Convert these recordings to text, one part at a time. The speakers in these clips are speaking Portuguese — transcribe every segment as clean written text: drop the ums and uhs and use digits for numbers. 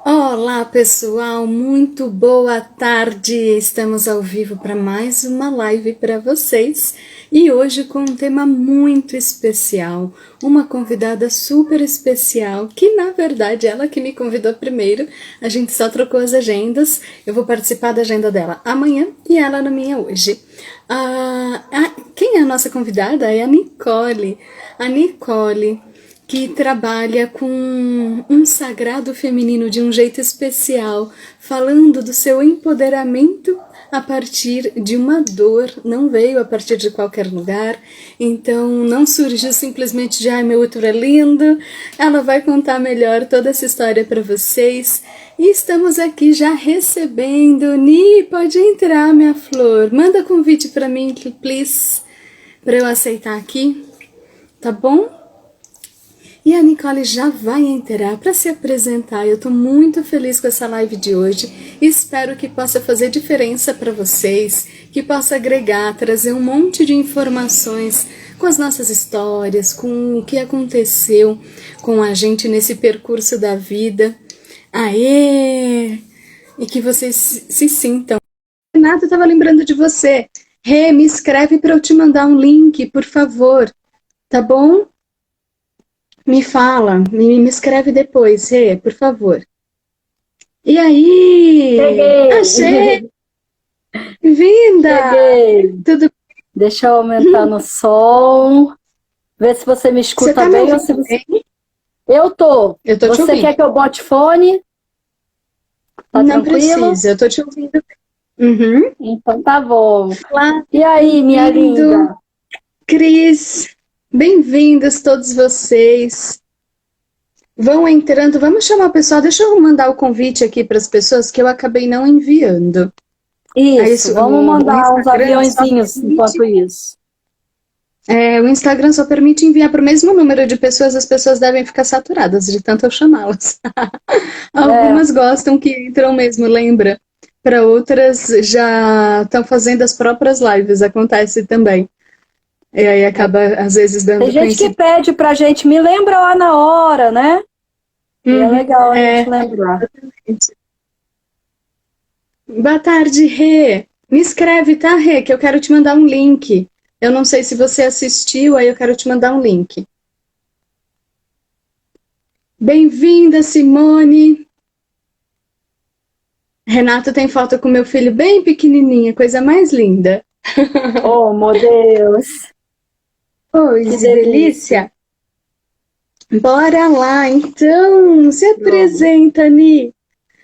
Olá, pessoal, muito boa tarde. Estamos ao vivo para mais uma live para vocês e hoje com um tema muito especial, uma convidada super especial, que na verdade ela que me convidou primeiro. A gente só trocou as agendas. Eu vou participar da agenda dela amanhã e ela na minha hoje. Quem é a nossa convidada? É a Nicole. A Nicole, que trabalha com um sagrado feminino de um jeito especial, falando do seu empoderamento a partir de uma dor, não veio a partir de qualquer lugar, então não surgiu simplesmente de ai meu útero é lindo. Ela vai contar melhor toda essa história para vocês. E estamos aqui já recebendo. Ni, pode entrar, minha flor. Manda convite para mim, please, para eu aceitar aqui, tá bom? E a Nicole já vai entrar para se apresentar. Eu estou muito feliz com essa live de hoje. Espero que possa fazer diferença para vocês, que possa agregar, trazer um monte de informações com as nossas histórias, com o que aconteceu com a gente nesse percurso da vida. Aê! E que vocês se sintam. Renata estava lembrando de você. Rê, me escreve para eu te mandar um link, por favor. Tá bom? Me fala, me escreve depois, Rê, por favor. E aí? Achei! Cheguei! Vinda! Cheguei! Tudo Deixa eu aumentar no som. Ver se você me Você escuta tá me bem ou ouvindo se você... bem? Eu tô. Eu tô te Você ouvindo. quer que eu bote fone? Tá Não tranquilo? precisa, eu tô te ouvindo bem. Uhum. Então tá bom. Olá, E aí, minha bem-vindo, linda? Cris. Bem-vindos todos vocês. Vão entrando, vamos chamar o pessoal. Deixa eu mandar o convite aqui para as pessoas que eu acabei não enviando. Aí Isso, vamos o mandar uns Instagram só aviãozinhos permite enquanto isso. O Instagram só permite enviar para o mesmo número de pessoas, as pessoas devem ficar saturadas de tanto eu chamá-las. É, Algumas gostam que entram mesmo, lembra? Para outras já estão fazendo as próprias lives, acontece também. E aí acaba, às vezes, tem dando gente que coincidência. pede pra gente, me lembra lá na hora, né? E é Uhum, legal a gente lembrar. exatamente. Boa tarde, Rê. Me escreve, tá, Rê? Que eu quero te mandar um link. Eu não sei se você assistiu, aí eu quero te mandar um link. Bem-vinda, Simone. Renato tem foto com meu filho bem pequenininha, coisa mais linda. Oh, meu Deus, que Pois, delícia. delícia. Bora lá, então. Se Pronto. apresenta, Ni.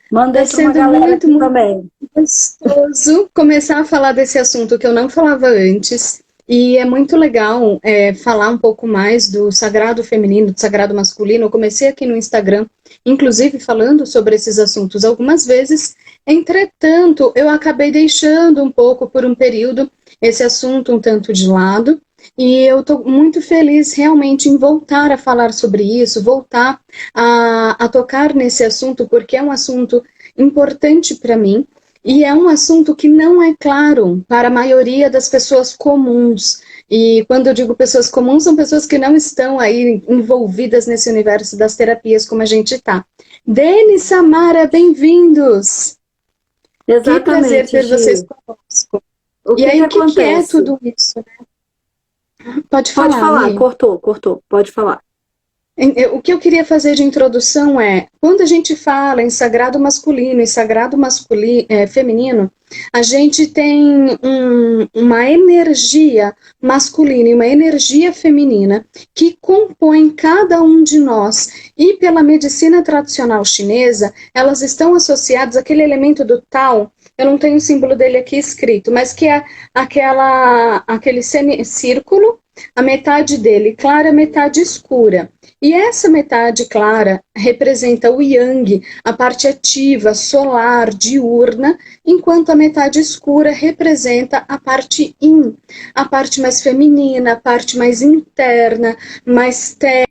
Tá Mandei para uma sendo galera muito, aqui muito também. gostoso começar a falar desse assunto que eu não falava antes. E é muito legal falar um pouco mais do sagrado feminino, do sagrado masculino. Eu comecei aqui no Instagram, inclusive falando sobre esses assuntos algumas vezes. Entretanto, eu acabei deixando um pouco por um período esse assunto um tanto de lado. E eu estou muito feliz realmente em voltar a falar sobre isso, voltar a tocar nesse assunto, porque é um assunto importante para mim e é um assunto que não é claro para a maioria das pessoas comuns. E quando eu digo pessoas comuns, são pessoas que não estão aí envolvidas nesse universo das terapias como a gente está. Denis, Samara, bem-vindos! Que prazer Exatamente, ter vocês Gi. conosco. O E que que aí, o que, que é acontece? tudo isso? Pode Pode falar, falar, Ni. cortou, cortou, pode falar. O que eu queria fazer de introdução é, quando a gente fala em sagrado masculino e sagrado feminino, a gente tem uma energia masculina e uma energia feminina que compõem cada um de nós. E pela medicina tradicional chinesa, elas estão associadas àquele elemento do Tao. Eu não tenho o símbolo dele aqui escrito, mas que é aquele semicírculo, a metade dele clara, a metade escura. E essa metade clara representa o yang, a parte ativa, solar, diurna, enquanto a metade escura representa a parte yin, a parte mais feminina, a parte mais interna, mais técnica.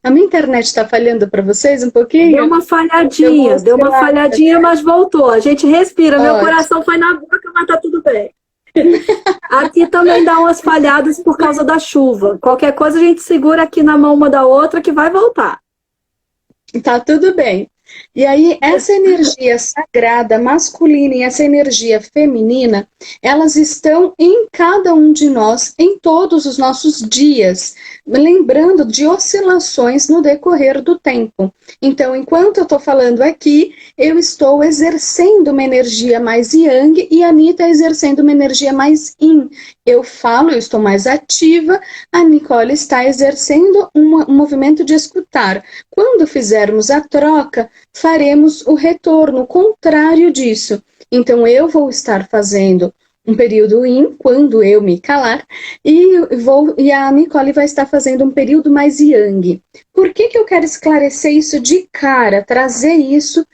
A minha internet está falhando para vocês um pouquinho? Deu uma falhadinha, mas voltou. A gente respira, meu Ótimo. coração foi na boca, mas tá tudo bem. Aqui também dá umas falhadas por causa da chuva. Qualquer coisa a gente segura aqui na mão uma da outra que vai voltar. Tá tudo bem. E aí, essa energia sagrada masculina e essa energia feminina, elas estão em cada um de nós, em todos os nossos dias, lembrando de oscilações no decorrer do tempo. Então, enquanto eu estou falando aqui, eu estou exercendo uma energia mais yang e a Anitta exercendo uma energia mais yin. Eu falo, eu estou mais ativa, a Nicole está exercendo um movimento de escutar. Quando fizermos a troca, faremos o retorno contrário disso. Então, eu vou estar fazendo um período yin, quando eu me calar, e a Nicole vai estar fazendo um período mais yang. Por que eu quero esclarecer isso de cara, trazer isso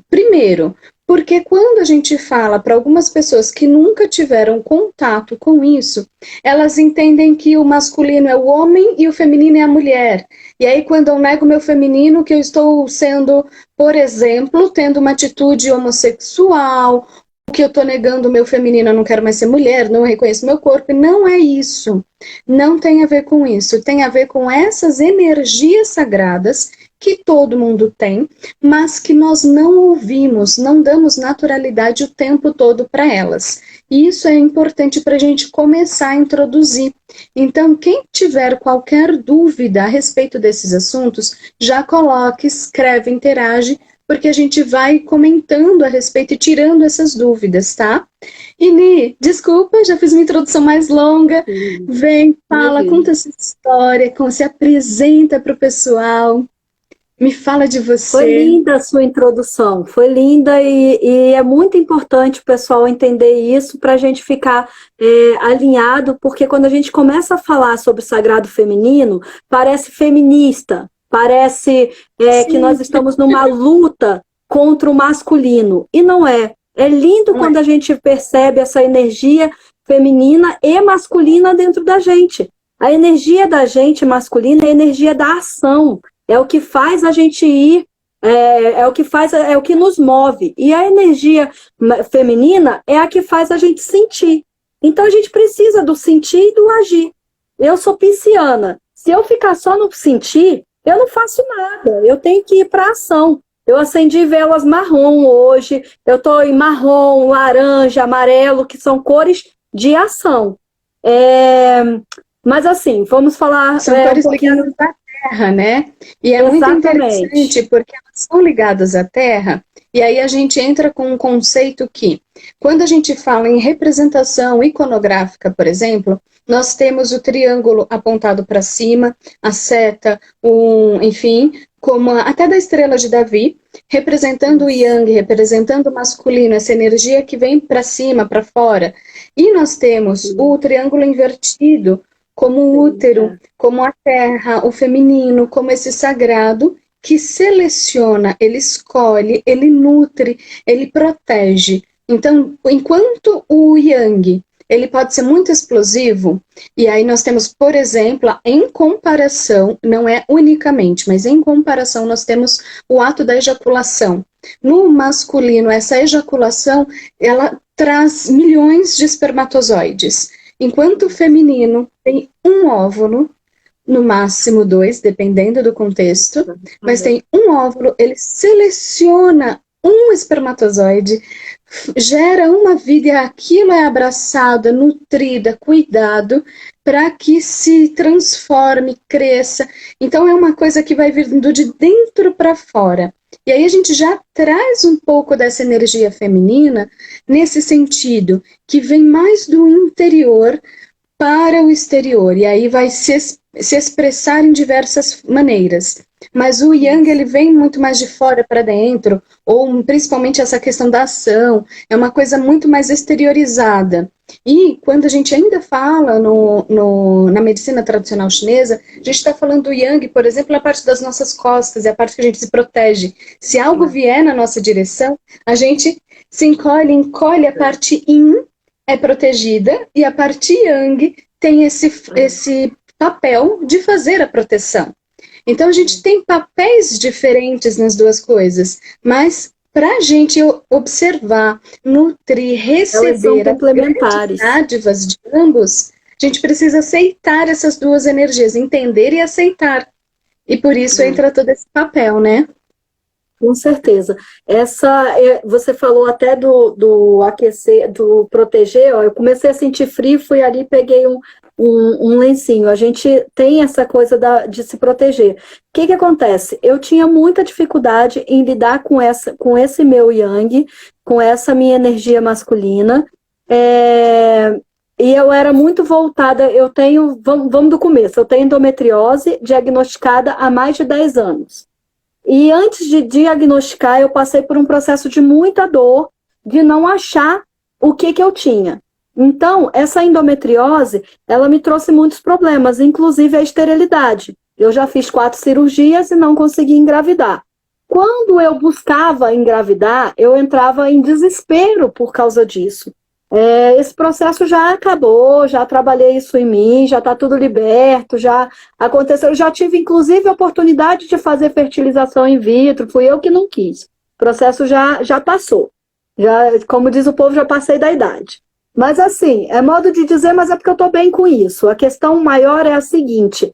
primeiro? Porque quando a gente fala para algumas pessoas que nunca tiveram contato com isso, elas entendem que o masculino é o homem e o feminino é a mulher. E aí, quando eu nego meu feminino, que eu estou sendo, por exemplo, tendo uma atitude homossexual, que eu estou negando o meu feminino, eu não quero mais ser mulher, não reconheço meu corpo, e não é isso. Não tem a ver com isso. Tem a ver com essas energias sagradas que todo mundo tem, mas que nós não ouvimos, não damos naturalidade o tempo todo para elas. E isso é importante para a gente começar a introduzir. Então, quem tiver qualquer dúvida a respeito desses assuntos, já coloque, escreve, interage, porque a gente vai comentando a respeito e tirando essas dúvidas, tá? E Ni, desculpa, já fiz uma introdução mais longa. Vem, fala, conta essa história, se apresenta para o pessoal. Me fala de você. Foi linda a sua introdução, foi linda e é muito importante o pessoal entender isso para a gente ficar alinhado, porque quando a gente começa a falar sobre o sagrado feminino, parece feminista, parece que nós estamos numa luta contra o masculino, e não é. É lindo quando a gente percebe essa energia feminina e masculina dentro da gente. A energia da gente masculina é a energia da ação. É o que faz a gente ir, é o que nos move. E a energia feminina é a que faz a gente sentir. Então a gente precisa do sentir e do agir. Eu sou pisciana. Se eu ficar só no sentir, eu não faço nada. Eu tenho que ir para a ação. Eu acendi velas marrom hoje. Eu estou em marrom, laranja, amarelo, que são cores de ação. Mas assim, vamos falar... São cores ligadas à terra, né? E é muito interessante, porque elas são ligadas à terra, e aí a gente entra com um conceito que, quando a gente fala em representação iconográfica, por exemplo, nós temos o triângulo apontado para cima, a seta, enfim, como até da estrela de Davi, representando o yang, representando o masculino, essa energia que vem para cima, para fora. E nós temos o triângulo invertido, como o útero, como a terra, o feminino, como esse sagrado que seleciona, ele escolhe, ele nutre, ele protege. Então, enquanto o yang, ele pode ser muito explosivo, e aí nós temos, por exemplo, em comparação, não é unicamente, mas em comparação nós temos o ato da ejaculação. No masculino, essa ejaculação, ela traz milhões de espermatozoides. Enquanto o feminino tem um óvulo, no máximo 2, dependendo do contexto, mas tem um óvulo, ele seleciona um espermatozoide, gera uma vida e aquilo é abraçado, nutrida, cuidado, para que se transforme, cresça. Então é uma coisa que vai vindo de dentro para fora. E aí a gente já traz um pouco dessa energia feminina nesse sentido, que vem mais do interior para o exterior, e aí vai se expressar em diversas maneiras. Mas o yang, ele vem muito mais de fora para dentro, ou principalmente essa questão da ação, é uma coisa muito mais exteriorizada. E quando a gente ainda fala na medicina tradicional chinesa, a gente está falando do yang, por exemplo, na parte das nossas costas, é a parte que a gente se protege. Se algo vier na nossa direção, a gente se encolhe, a parte yin é protegida, e a parte yang tem esse papel de fazer a proteção. Então a gente tem papéis diferentes nas duas coisas, mas para a gente observar, nutrir, Elas são receber as complementares. dádivas de ambos, a gente precisa aceitar essas duas energias, entender e aceitar. E por isso entra todo esse papel, né? Com certeza. Você falou até do aquecer, do proteger. Ó, eu comecei a sentir frio, fui ali e peguei um lencinho. A gente tem essa coisa de se proteger. O que acontece? Eu tinha muita dificuldade em lidar com esse meu yang, com essa minha energia masculina. E eu era muito voltada. Vamos do começo. Eu tenho endometriose diagnosticada há mais de 10 anos. E antes de diagnosticar, eu passei por um processo de muita dor, de não achar o que eu tinha. Então, essa endometriose, ela me trouxe muitos problemas, inclusive a esterilidade. Eu já fiz 4 cirurgias e não consegui engravidar. Quando eu buscava engravidar, eu entrava em desespero por causa disso. Esse processo já acabou, já trabalhei isso em mim, já está tudo liberto, já aconteceu. Eu já tive, inclusive, a oportunidade de fazer fertilização in vitro, fui eu que não quis. O processo já passou. Como diz o povo, já passei da idade. Mas assim, é modo de dizer, mas é porque eu estou bem com isso. A questão maior é a seguinte,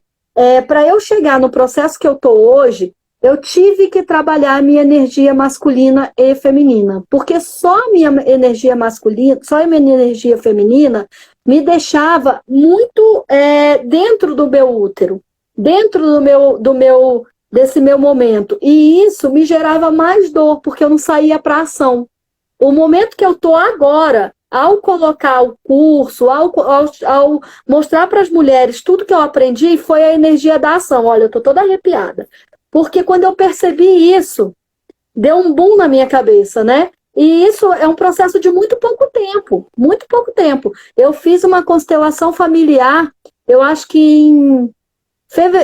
para eu chegar no processo que eu estou hoje, eu tive que trabalhar a minha energia masculina e feminina, porque só a minha energia masculina, só a minha energia feminina me deixava muito dentro do meu útero, dentro desse meu momento, e isso me gerava mais dor, porque eu não saía para ação. O momento que eu estou agora, ao colocar o curso, ao mostrar para as mulheres tudo que eu aprendi, foi a energia da ação. Olha, eu estou toda arrepiada. Porque quando eu percebi isso, deu um boom na minha cabeça, né? E isso é um processo de muito pouco tempo, muito pouco tempo. Eu fiz uma constelação familiar, eu acho que em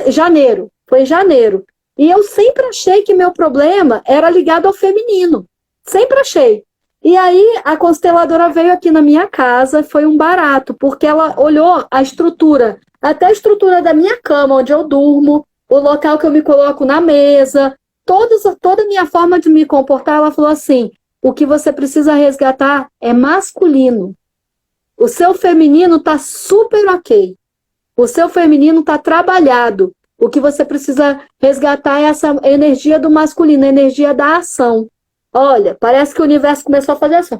janeiro, foi em janeiro. E eu sempre achei que meu problema era ligado ao feminino, sempre achei. E aí a consteladora veio aqui na minha casa, foi um barato, porque ela olhou a estrutura, até a estrutura da minha cama, onde eu durmo, o local que eu me coloco na mesa, toda a minha forma de me comportar. Ela falou assim, o que você precisa resgatar é masculino. O seu feminino está super ok. O seu feminino está trabalhado. O que você precisa resgatar é essa energia do masculino, a energia da ação. Olha, parece que o universo começou a fazer assim.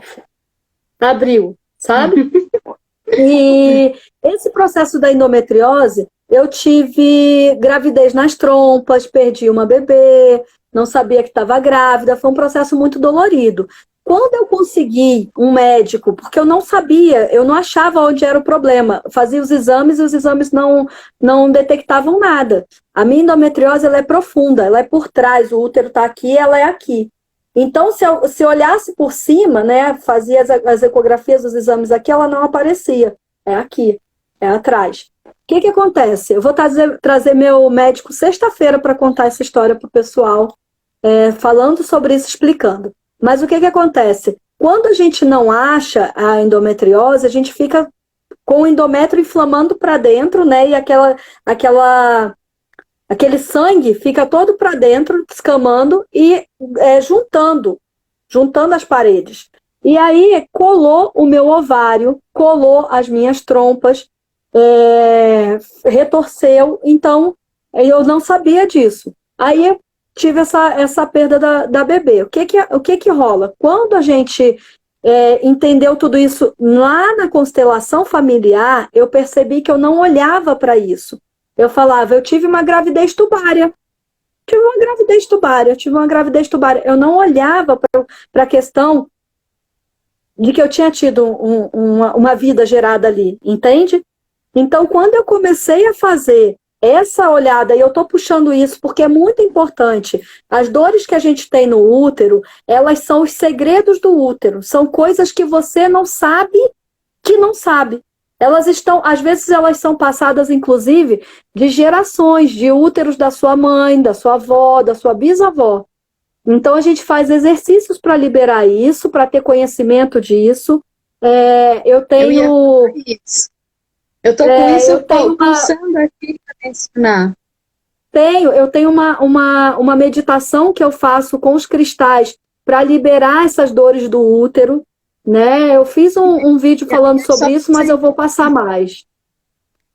Abriu, sabe? E esse processo da endometriose, eu tive gravidez nas trompas, perdi uma bebê, não sabia que estava grávida, foi um processo muito dolorido. Quando eu consegui um médico, porque eu não sabia, eu não achava onde era o problema, fazia os exames e os exames não detectavam nada. A minha endometriose, ela é profunda, ela é por trás, o útero está aqui, ela é aqui. Então, se eu olhasse por cima, né, fazia as ecografias, os exames aqui, ela não aparecia. É aqui, é atrás. O que acontece? Eu vou trazer meu médico sexta-feira para contar essa história para o pessoal, falando sobre isso, explicando. Mas o que acontece? Quando a gente não acha a endometriose, a gente fica com o endométrio inflamando para dentro, né? E aquele sangue fica todo para dentro, descamando e juntando as paredes. E aí colou o meu ovário, colou as minhas trompas, retorceu, então eu não sabia disso. Aí eu tive essa perda da bebê. O que rola? Quando a gente entendeu tudo isso lá na constelação familiar, eu percebi que eu não olhava para isso. Eu falava, eu tive uma gravidez tubária. Tive uma gravidez tubária. Eu não olhava para a questão de que eu tinha tido uma vida gerada ali, entende? Então, quando eu comecei a fazer essa olhada, e eu estou puxando isso porque é muito importante, as dores que a gente tem no útero, elas são os segredos do útero, são coisas que você não sabe que não sabe. Às vezes elas são passadas, inclusive, de gerações, de úteros da sua mãe, da sua avó, da sua bisavó. Então, a gente faz exercícios para liberar isso, para ter conhecimento disso. Eu estou com isso, eu estou pulsando aqui para mencionar. tenho uma meditação que eu faço com os cristais para liberar essas dores do útero, né? Eu fiz um vídeo falando sobre isso, mas eu vou passar mais.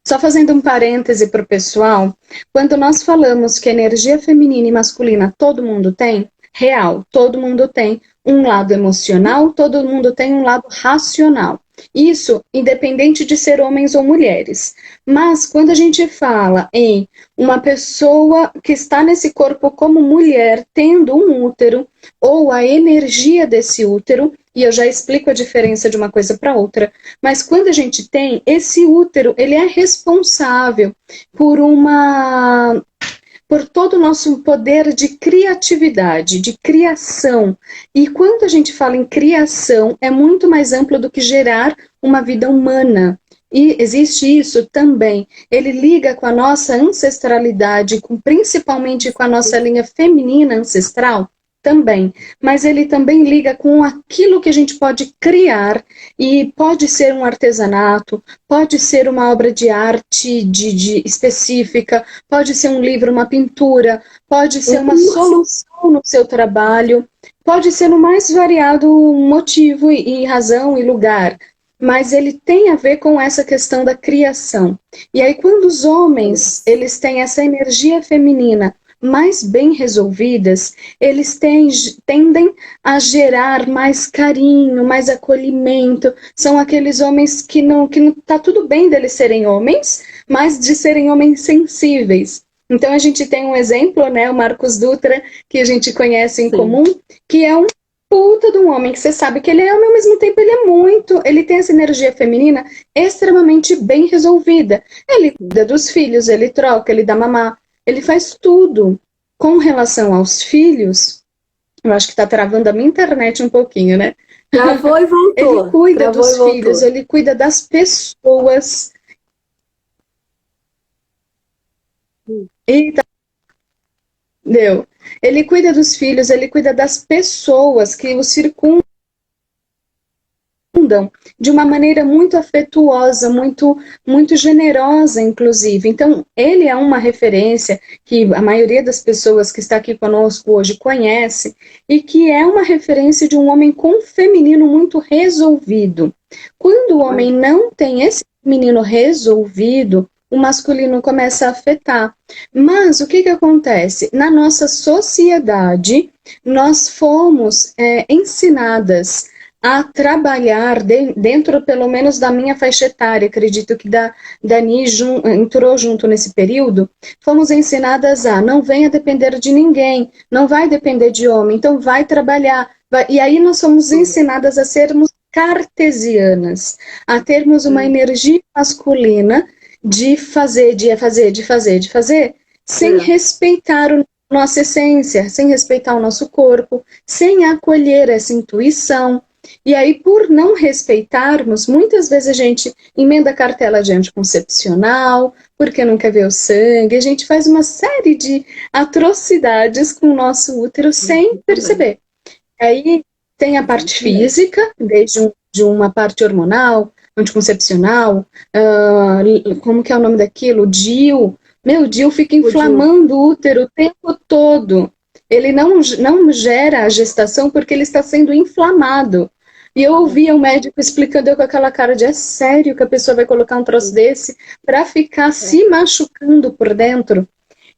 Só fazendo um parêntese para o pessoal, quando nós falamos que energia feminina e masculina todo mundo tem, real, todo mundo tem um lado emocional, todo mundo tem um lado racional. Isso independente de ser homens ou mulheres. Mas quando a gente fala em uma pessoa que está nesse corpo como mulher, tendo um útero, ou a energia desse útero, e eu já explico a diferença de uma coisa para outra, mas quando a gente tem esse útero, ele é responsável por todo o nosso poder de criatividade, de criação. E quando a gente fala em criação, é muito mais amplo do que gerar uma vida humana. E existe isso também. Ele liga com a nossa ancestralidade, principalmente com a nossa linha feminina ancestral, também. Mas ele também liga com aquilo que a gente pode criar, e pode ser um artesanato, pode ser uma obra de arte específica, pode ser um livro, uma pintura, pode ser uma solução no seu trabalho, pode ser no mais variado motivo e razão e lugar. Mas ele tem a ver com essa questão da criação. E aí quando os homens, eles têm essa energia feminina mais bem resolvidas, eles tendem a gerar mais carinho, mais acolhimento. São aqueles homens que não tá tudo bem deles serem homens, mas de serem homens sensíveis. Então a gente tem um exemplo, né, o Marcos Dutra, que a gente conhece em comum, que é um puta de um homem, que você sabe que ele é homem, ao mesmo tempo ele tem essa energia feminina extremamente bem resolvida. Ele cuida dos filhos, ele troca, ele dá mamar, ele faz tudo. Com relação aos filhos, eu acho que está travando a minha internet um pouquinho, né? Travou e voltou. Ele cuida dos filhos, ele cuida das pessoas. Eita. Deu. Ele cuida dos filhos, ele cuida das pessoas que o circundam de uma maneira muito afetuosa, muito generosa, inclusive. Então, ele é uma referência que a maioria das pessoas que está aqui conosco hoje conhece, e que é uma referência de um homem com feminino muito resolvido. Quando o homem não tem esse feminino resolvido, o masculino começa a afetar. Mas o que acontece? Na nossa sociedade, nós fomos ensinadas a trabalhar dentro, pelo menos, da minha faixa etária. Acredito que Dani entrou junto nesse período. Fomos ensinadas a não venha depender de ninguém, não vai depender de homem, então vai trabalhar. E aí nós somos ensinadas a sermos cartesianas, a termos uma energia masculina de fazer, sem respeitar a nossa essência, sem respeitar o nosso corpo, sem acolher essa intuição. E aí, por não respeitarmos, muitas vezes a gente emenda a cartela de anticoncepcional, porque não quer ver o sangue, a gente faz uma série de atrocidades com o nosso útero sem perceber. Aí tem a parte física, desde de uma parte hormonal, anticoncepcional, como que é o nome daquilo? DIU. Meu, DIU fica inflamando o útero o tempo todo. Ele não gera a gestação porque ele está sendo inflamado. E eu ouvia um médico explicando, eu com aquela cara de é sério que a pessoa vai colocar um troço desse para ficar se machucando por dentro?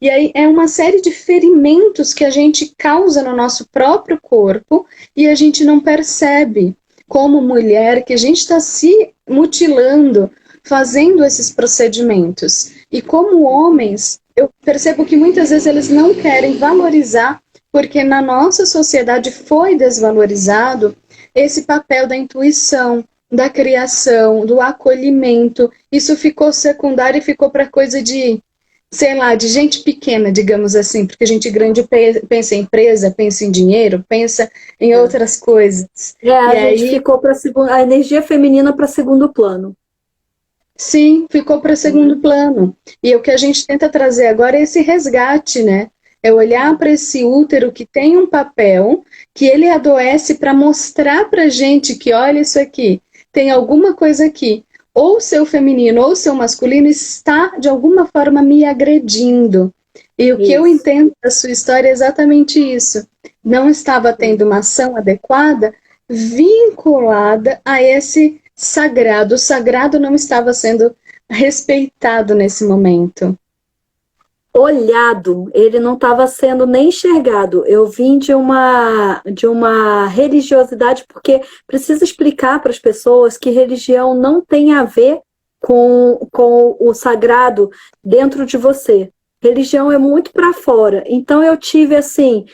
E aí é uma série de ferimentos que a gente causa no nosso próprio corpo e a gente não percebe, como mulher, que a gente está se mutilando fazendo esses procedimentos. E como homens, eu percebo que muitas vezes eles não querem valorizar, porque na nossa sociedade foi desvalorizado esse papel da intuição, da criação, do acolhimento. Isso ficou secundário e ficou para coisa de, sei lá, de gente pequena, digamos assim, porque gente grande pensa em empresa, pensa em dinheiro, pensa em outras coisas. Gente ficou para a energia feminina para segundo plano. Sim, ficou para segundo plano. E o que a gente tenta trazer agora é esse resgate, né? É olhar para esse útero que tem um papel, que ele adoece para mostrar para a gente que, olha isso aqui, tem alguma coisa aqui. Ou seu feminino ou seu masculino está, de alguma forma, me agredindo. E o que eu Isso. entendo da sua história é exatamente isso. Não estava tendo uma ação adequada vinculada a esse sagrado. O sagrado não estava sendo respeitado nesse momento. Olhado, ele não estava sendo nem enxergado. Eu vim de uma religiosidade, porque preciso explicar para as pessoas que religião não tem a ver com o sagrado dentro de você. Religião é muito para fora. Então eu tive assim,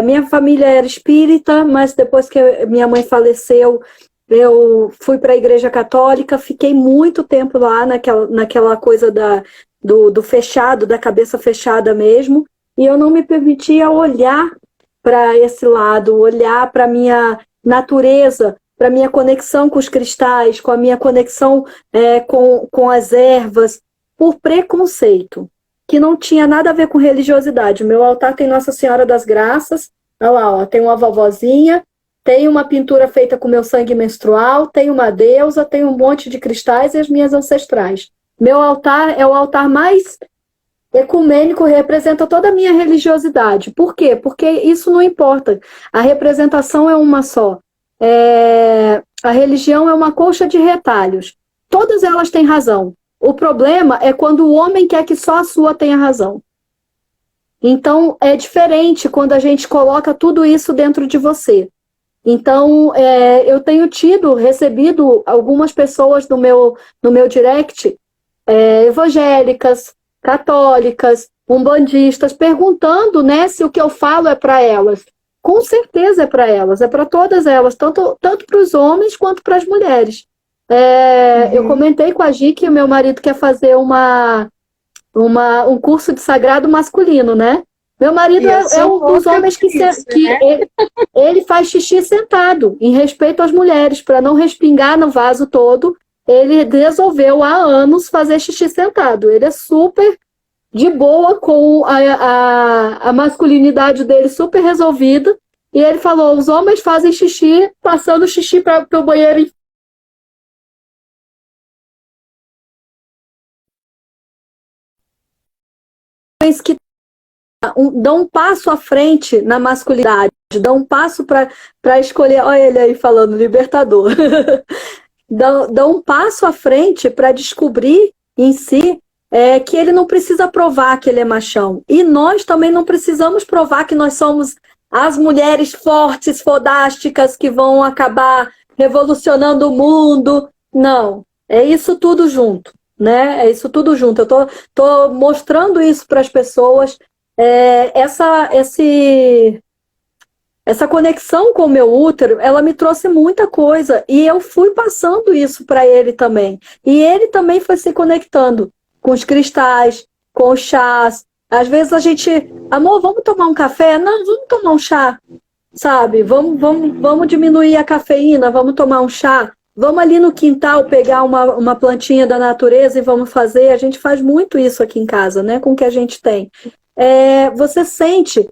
minha família era espírita, mas depois que minha mãe faleceu, eu fui para a Igreja Católica, fiquei muito tempo lá naquela coisa do fechado, da cabeça fechada mesmo, e eu não me permitia olhar para esse lado, olhar para a minha natureza, para a minha conexão com os cristais, com a minha conexão com as ervas, por preconceito, que não tinha nada a ver com religiosidade. O meu altar tem Nossa Senhora das Graças, olha lá, ó, tem uma vovozinha, tem uma pintura feita com meu sangue menstrual, tem uma deusa, tem um monte de cristais e as minhas ancestrais. Meu altar é o altar mais ecumênico, representa toda a minha religiosidade. Por quê? Porque isso não importa. A representação é uma só. A religião é uma colcha de retalhos. Todas elas têm razão. O problema é quando o homem quer que só a sua tenha razão. Então, é diferente quando a gente coloca tudo isso dentro de você. Então, eu tenho recebido algumas pessoas no meu direct, evangélicas, católicas, umbandistas, perguntando, né, se o que eu falo é para elas. Com certeza é para elas, é para todas elas, tanto para os homens quanto para as mulheres. Eu comentei com a Gi que o meu marido quer fazer um curso de sagrado masculino, né? Meu marido é um dos homens que ele faz xixi sentado, em respeito às mulheres, para não respingar no vaso todo. Ele resolveu há anos fazer xixi sentado. Ele é super de boa com a masculinidade dele super resolvida. E ele falou, os homens fazem xixi, passando xixi para o banheiro. Que dão um passo à frente na masculinidade, dão um passo para escolher. Olha ele aí falando, libertador. Dão um passo à frente para descobrir em si que ele não precisa provar que ele é machão. E nós também não precisamos provar que nós somos as mulheres fortes, fodásticas, que vão acabar revolucionando o mundo. Não, é isso tudo junto, né? É isso tudo junto. Eu tô mostrando isso para as pessoas. Essa conexão com o meu útero, ela me trouxe muita coisa. E eu fui passando isso para ele também. E ele também foi se conectando com os cristais, com os chás. Às vezes a gente... Amor, vamos tomar um café? Não, vamos tomar um chá. Sabe? Vamos diminuir a cafeína, vamos tomar um chá. Vamos ali no quintal pegar uma plantinha da natureza e vamos fazer. A gente faz muito isso aqui em casa, né? Com o que a gente tem. Você sente...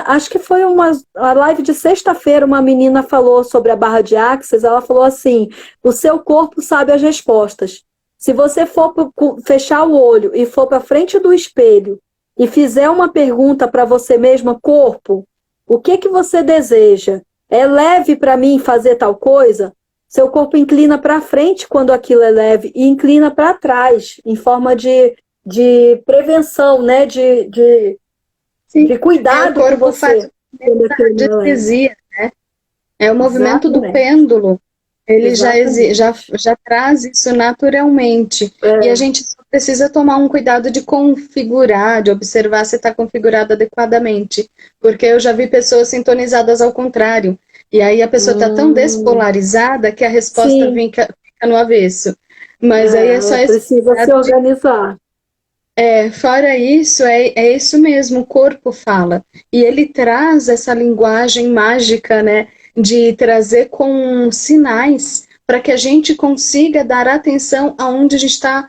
acho que foi a live de sexta-feira, uma menina falou sobre a barra de Axis, ela falou assim, o seu corpo sabe as respostas. Se você for fechar o olho e for para frente do espelho e fizer uma pergunta para você mesma, corpo, o que você deseja? É leve para mim fazer tal coisa? Seu corpo inclina para frente quando aquilo é leve e inclina para trás, em forma de prevenção, né? De cuidado com você. Anestesia, né? É o movimento do pêndulo. Ele já traz isso naturalmente. E a gente só precisa tomar um cuidado de configurar, de observar se está configurado adequadamente. Porque eu já vi pessoas sintonizadas ao contrário. E aí a pessoa está tão despolarizada que a resposta fica no avesso. Mas aí é só precisa se organizar. Fora isso, é isso mesmo, o corpo fala. E ele traz essa linguagem mágica, né, de trazer com sinais para que a gente consiga dar atenção aonde a gente está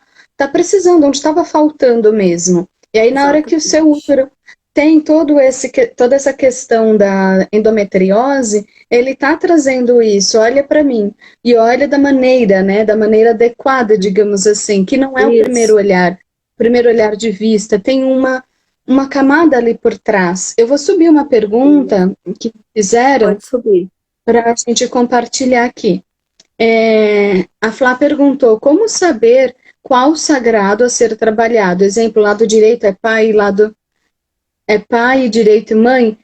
precisando, onde estava faltando mesmo. E aí, na hora que o seu útero tem toda essa questão da endometriose, ele está trazendo isso, olha para mim, e olha da maneira, né, da maneira adequada, digamos assim, que não é o primeiro olhar de vista, tem uma camada ali por trás. Eu vou subir uma pergunta que fizeram Pode subir. para a gente compartilhar aqui. A Flá perguntou como saber qual sagrado a ser trabalhado. Exemplo, lado direito é pai, lado é pai, direito e mãe.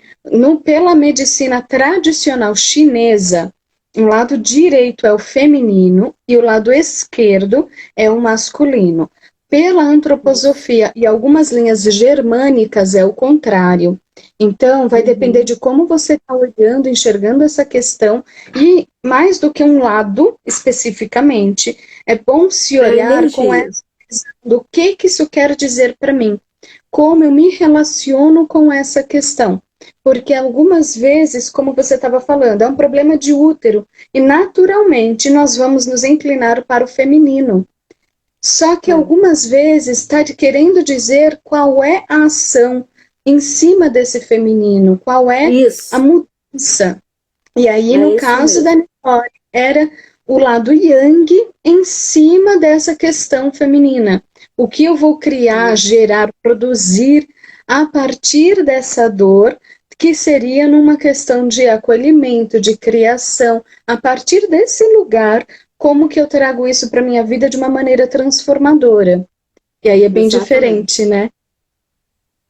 Pela medicina tradicional chinesa, o lado direito é o feminino e o lado esquerdo é o masculino. Pela antroposofia e algumas linhas germânicas é o contrário. Então, vai depender de como você está olhando, enxergando essa questão, e mais do que um lado, especificamente, é bom se olhar com essa questão do que isso quer dizer para mim, como eu me relaciono com essa questão. Porque algumas vezes, como você estava falando, é um problema de útero, e naturalmente nós vamos nos inclinar para o feminino. Só que algumas vezes está querendo dizer qual é a ação em cima desse feminino, qual é a mudança. E aí, no caso da Nicole, era o lado yang em cima dessa questão feminina. O que eu vou criar, gerar, produzir a partir dessa dor, que seria numa questão de acolhimento, de criação, a partir desse lugar, como que eu trago isso para minha vida de uma maneira transformadora. E aí é bem diferente, né?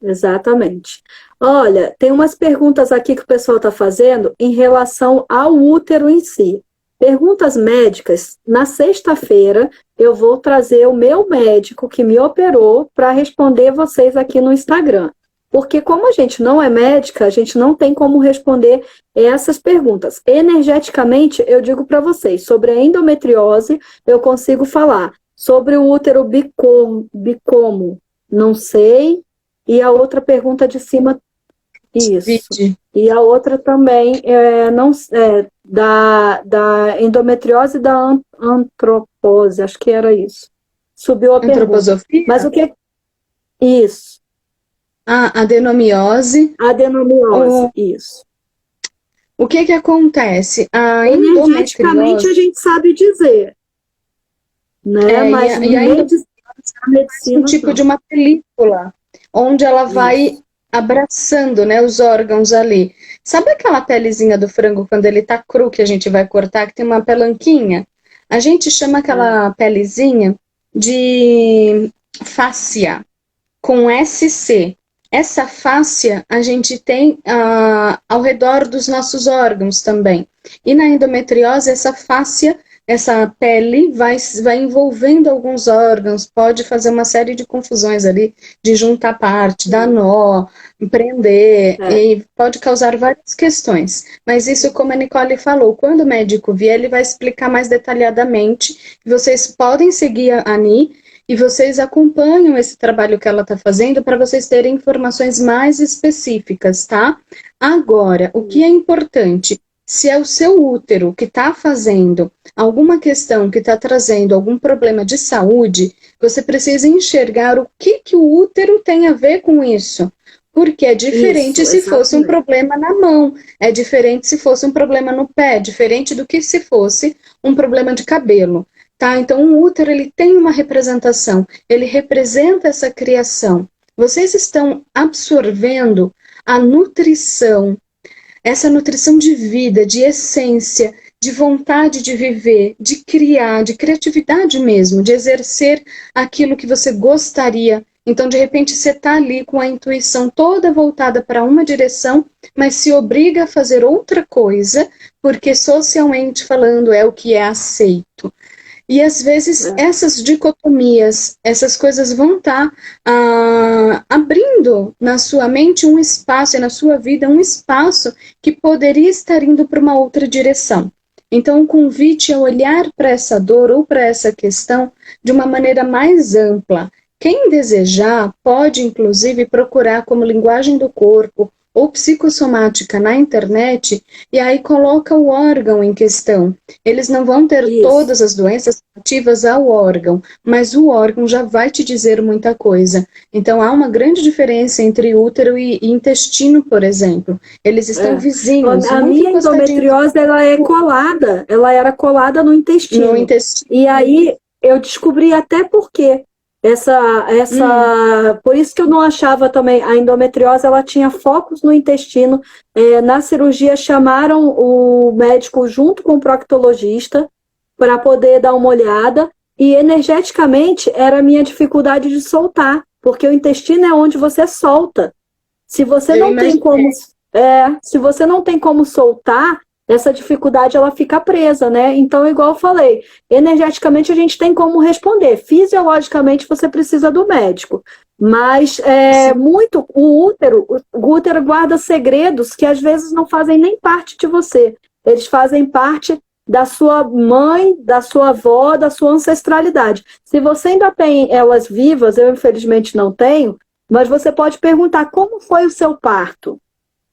Exatamente. Olha, tem umas perguntas aqui que o pessoal está fazendo em relação ao útero em si. Perguntas médicas. Na sexta-feira, eu vou trazer o meu médico que me operou para responder vocês aqui no Instagram. Porque como a gente não é médica, a gente não tem como responder essas perguntas. Energeticamente, eu digo para vocês, sobre a endometriose, eu consigo falar. Sobre o útero bicomo, não sei. E a outra pergunta de cima, isso. E a outra também, da endometriose e da antropose, acho que era isso. Subiu a pergunta. Mas o que... Isso. Adenomiose. Adenomiose, isso. O que acontece? Energeticamente a gente sabe dizer, né? Mas a medicina um tipo de uma película, onde ela vai abraçando, né, os órgãos ali. Sabe aquela pelezinha do frango quando ele tá cru, que a gente vai cortar, que tem uma pelanquinha? A gente chama aquela pelezinha de fáscia, com SC. Essa fáscia a gente tem ao redor dos nossos órgãos também. E na endometriose, essa fáscia, essa pele vai envolvendo alguns órgãos, pode fazer uma série de confusões ali, de juntar parte, dar nó, prender, e pode causar várias questões. Mas isso, como a Nicole falou, quando o médico vier, ele vai explicar mais detalhadamente. Vocês podem seguir a Ani, e vocês acompanham esse trabalho que ela está fazendo para vocês terem informações mais específicas, tá? Agora, o que é importante, se é o seu útero que está fazendo alguma questão que está trazendo algum problema de saúde, você precisa enxergar o que o útero tem a ver com isso. Porque é diferente se fosse um problema na mão, é diferente se fosse um problema no pé, diferente do que se fosse um problema de cabelo. Tá? Então, o útero ele tem uma representação, ele representa essa criação. Vocês estão absorvendo a nutrição, essa nutrição de vida, de essência, de vontade de viver, de criar, de criatividade mesmo, de exercer aquilo que você gostaria. Então, de repente, você está ali com a intuição toda voltada para uma direção, mas se obriga a fazer outra coisa, porque socialmente falando é o que é aceito. E às vezes essas dicotomias, essas coisas vão estar abrindo na sua mente um espaço, e na sua vida um espaço que poderia estar indo para uma outra direção. Então o convite é olhar para essa dor ou para essa questão de uma maneira mais ampla. Quem desejar pode inclusive procurar como linguagem do corpo ou psicossomática na internet, e aí coloca o órgão em questão. Eles não vão ter todas as doenças relativas ao órgão, mas o órgão já vai te dizer muita coisa. Então há uma grande diferença entre útero e intestino, por exemplo. Eles estão vizinhos. A minha endometriose, ela era colada no intestino. E aí eu descobri até por quê. Por isso que eu não achava também, a endometriose, ela tinha focos no intestino. Na cirurgia chamaram o médico junto com o proctologista para poder dar uma olhada, e energeticamente era a minha dificuldade de soltar, porque o intestino é onde você solta. Se você não tem como, se você não tem como soltar, essa dificuldade ela fica presa, né? Então, igual eu falei, energeticamente a gente tem como responder. Fisiologicamente você precisa do médico. Mas o útero guarda segredos que às vezes não fazem nem parte de você. Eles fazem parte da sua mãe, da sua avó, da sua ancestralidade. Se você ainda tem elas vivas, eu infelizmente não tenho, mas você pode perguntar como foi o seu parto.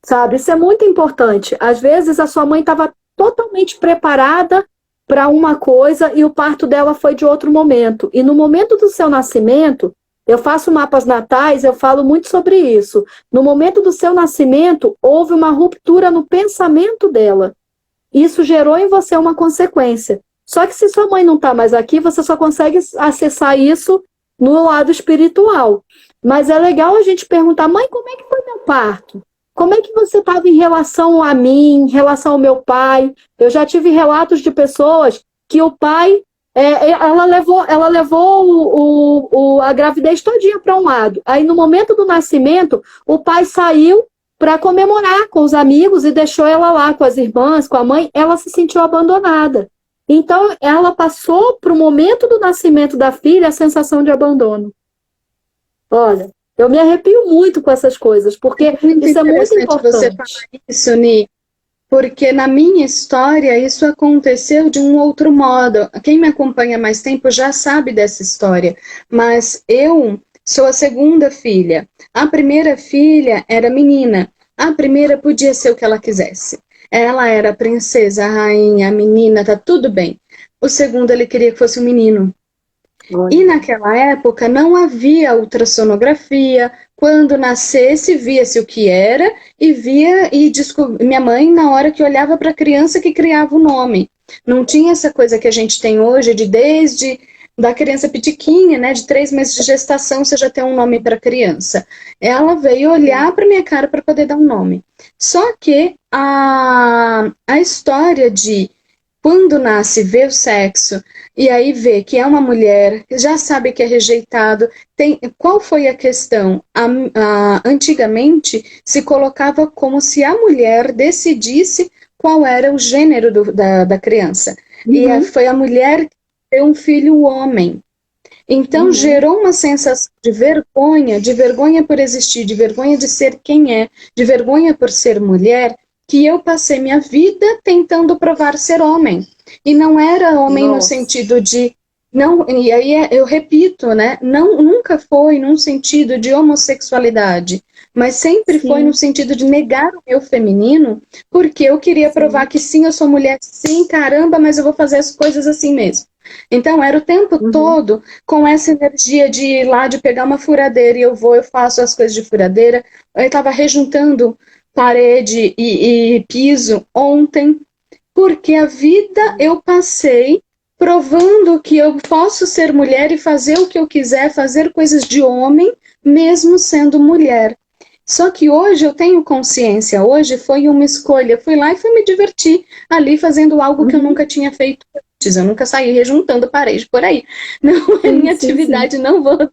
Sabe, isso é muito importante. Às vezes a sua mãe estava totalmente preparada para uma coisa e o parto dela foi de outro momento. E no momento do seu nascimento, eu faço mapas natais, eu falo muito sobre isso. No momento do seu nascimento, houve uma ruptura no pensamento dela. Isso gerou em você uma consequência. Só que se sua mãe não está mais aqui, você só consegue acessar isso no lado espiritual. Mas é legal a gente perguntar, mãe, como é que foi meu parto? Como é que você estava em relação a mim, em relação ao meu pai? Eu já tive relatos de pessoas que o pai, ela levou a gravidez todinha para um lado. Aí, no momento do nascimento, o pai saiu para comemorar com os amigos e deixou ela lá com as irmãs, com a mãe. Ela se sentiu abandonada. Então, ela passou para o momento do nascimento da filha a sensação de abandono. Olha, eu me arrepio muito com essas coisas, porque isso é muito importante. Você falar isso, Ni, porque na minha história isso aconteceu de um outro modo. Quem me acompanha há mais tempo já sabe dessa história, mas eu sou a segunda filha. A primeira filha era menina. A primeira podia ser o que ela quisesse. Ela era a princesa, a rainha, a menina, tá tudo bem. O segundo, ele queria que fosse um menino. E naquela época não havia ultrassonografia. Quando nascesse, via-se o que era e minha mãe, na hora que olhava para a criança, que criava o nome. Não tinha essa coisa que a gente tem hoje, desde da criança pitiquinha, né, de 3 meses de gestação, você já tem um nome para a criança. Ela veio olhar para minha cara para poder dar um nome. Só que a história de quando nasce, vê o sexo, e aí vê que é uma mulher, já sabe que é rejeitado. Qual foi a questão? Antigamente, se colocava como se a mulher decidisse qual era o gênero da criança. Uhum. E foi a mulher que deu um filho homem. Então, gerou uma sensação de vergonha por existir, de vergonha de ser quem é, de vergonha por ser mulher, que eu passei minha vida tentando provar ser homem. E não era homem no sentido de... Não, e aí eu repito, né? Nunca foi num sentido de homossexualidade, mas sempre foi no sentido de negar o meu feminino, porque eu queria provar que sim, eu sou mulher, sim, caramba, mas eu vou fazer as coisas assim mesmo. Então, era o tempo todo com essa energia de ir lá, de pegar uma furadeira, e eu faço as coisas de furadeira. Eu estava rejuntando parede e piso ontem, porque a vida eu passei provando que eu posso ser mulher e fazer o que eu quiser, fazer coisas de homem, mesmo sendo mulher. Só que hoje eu tenho consciência, hoje foi uma escolha, eu fui lá e fui me divertir ali fazendo algo que eu nunca tinha feito antes, eu nunca saí rejuntando parede por aí. Não é minha atividade, não vou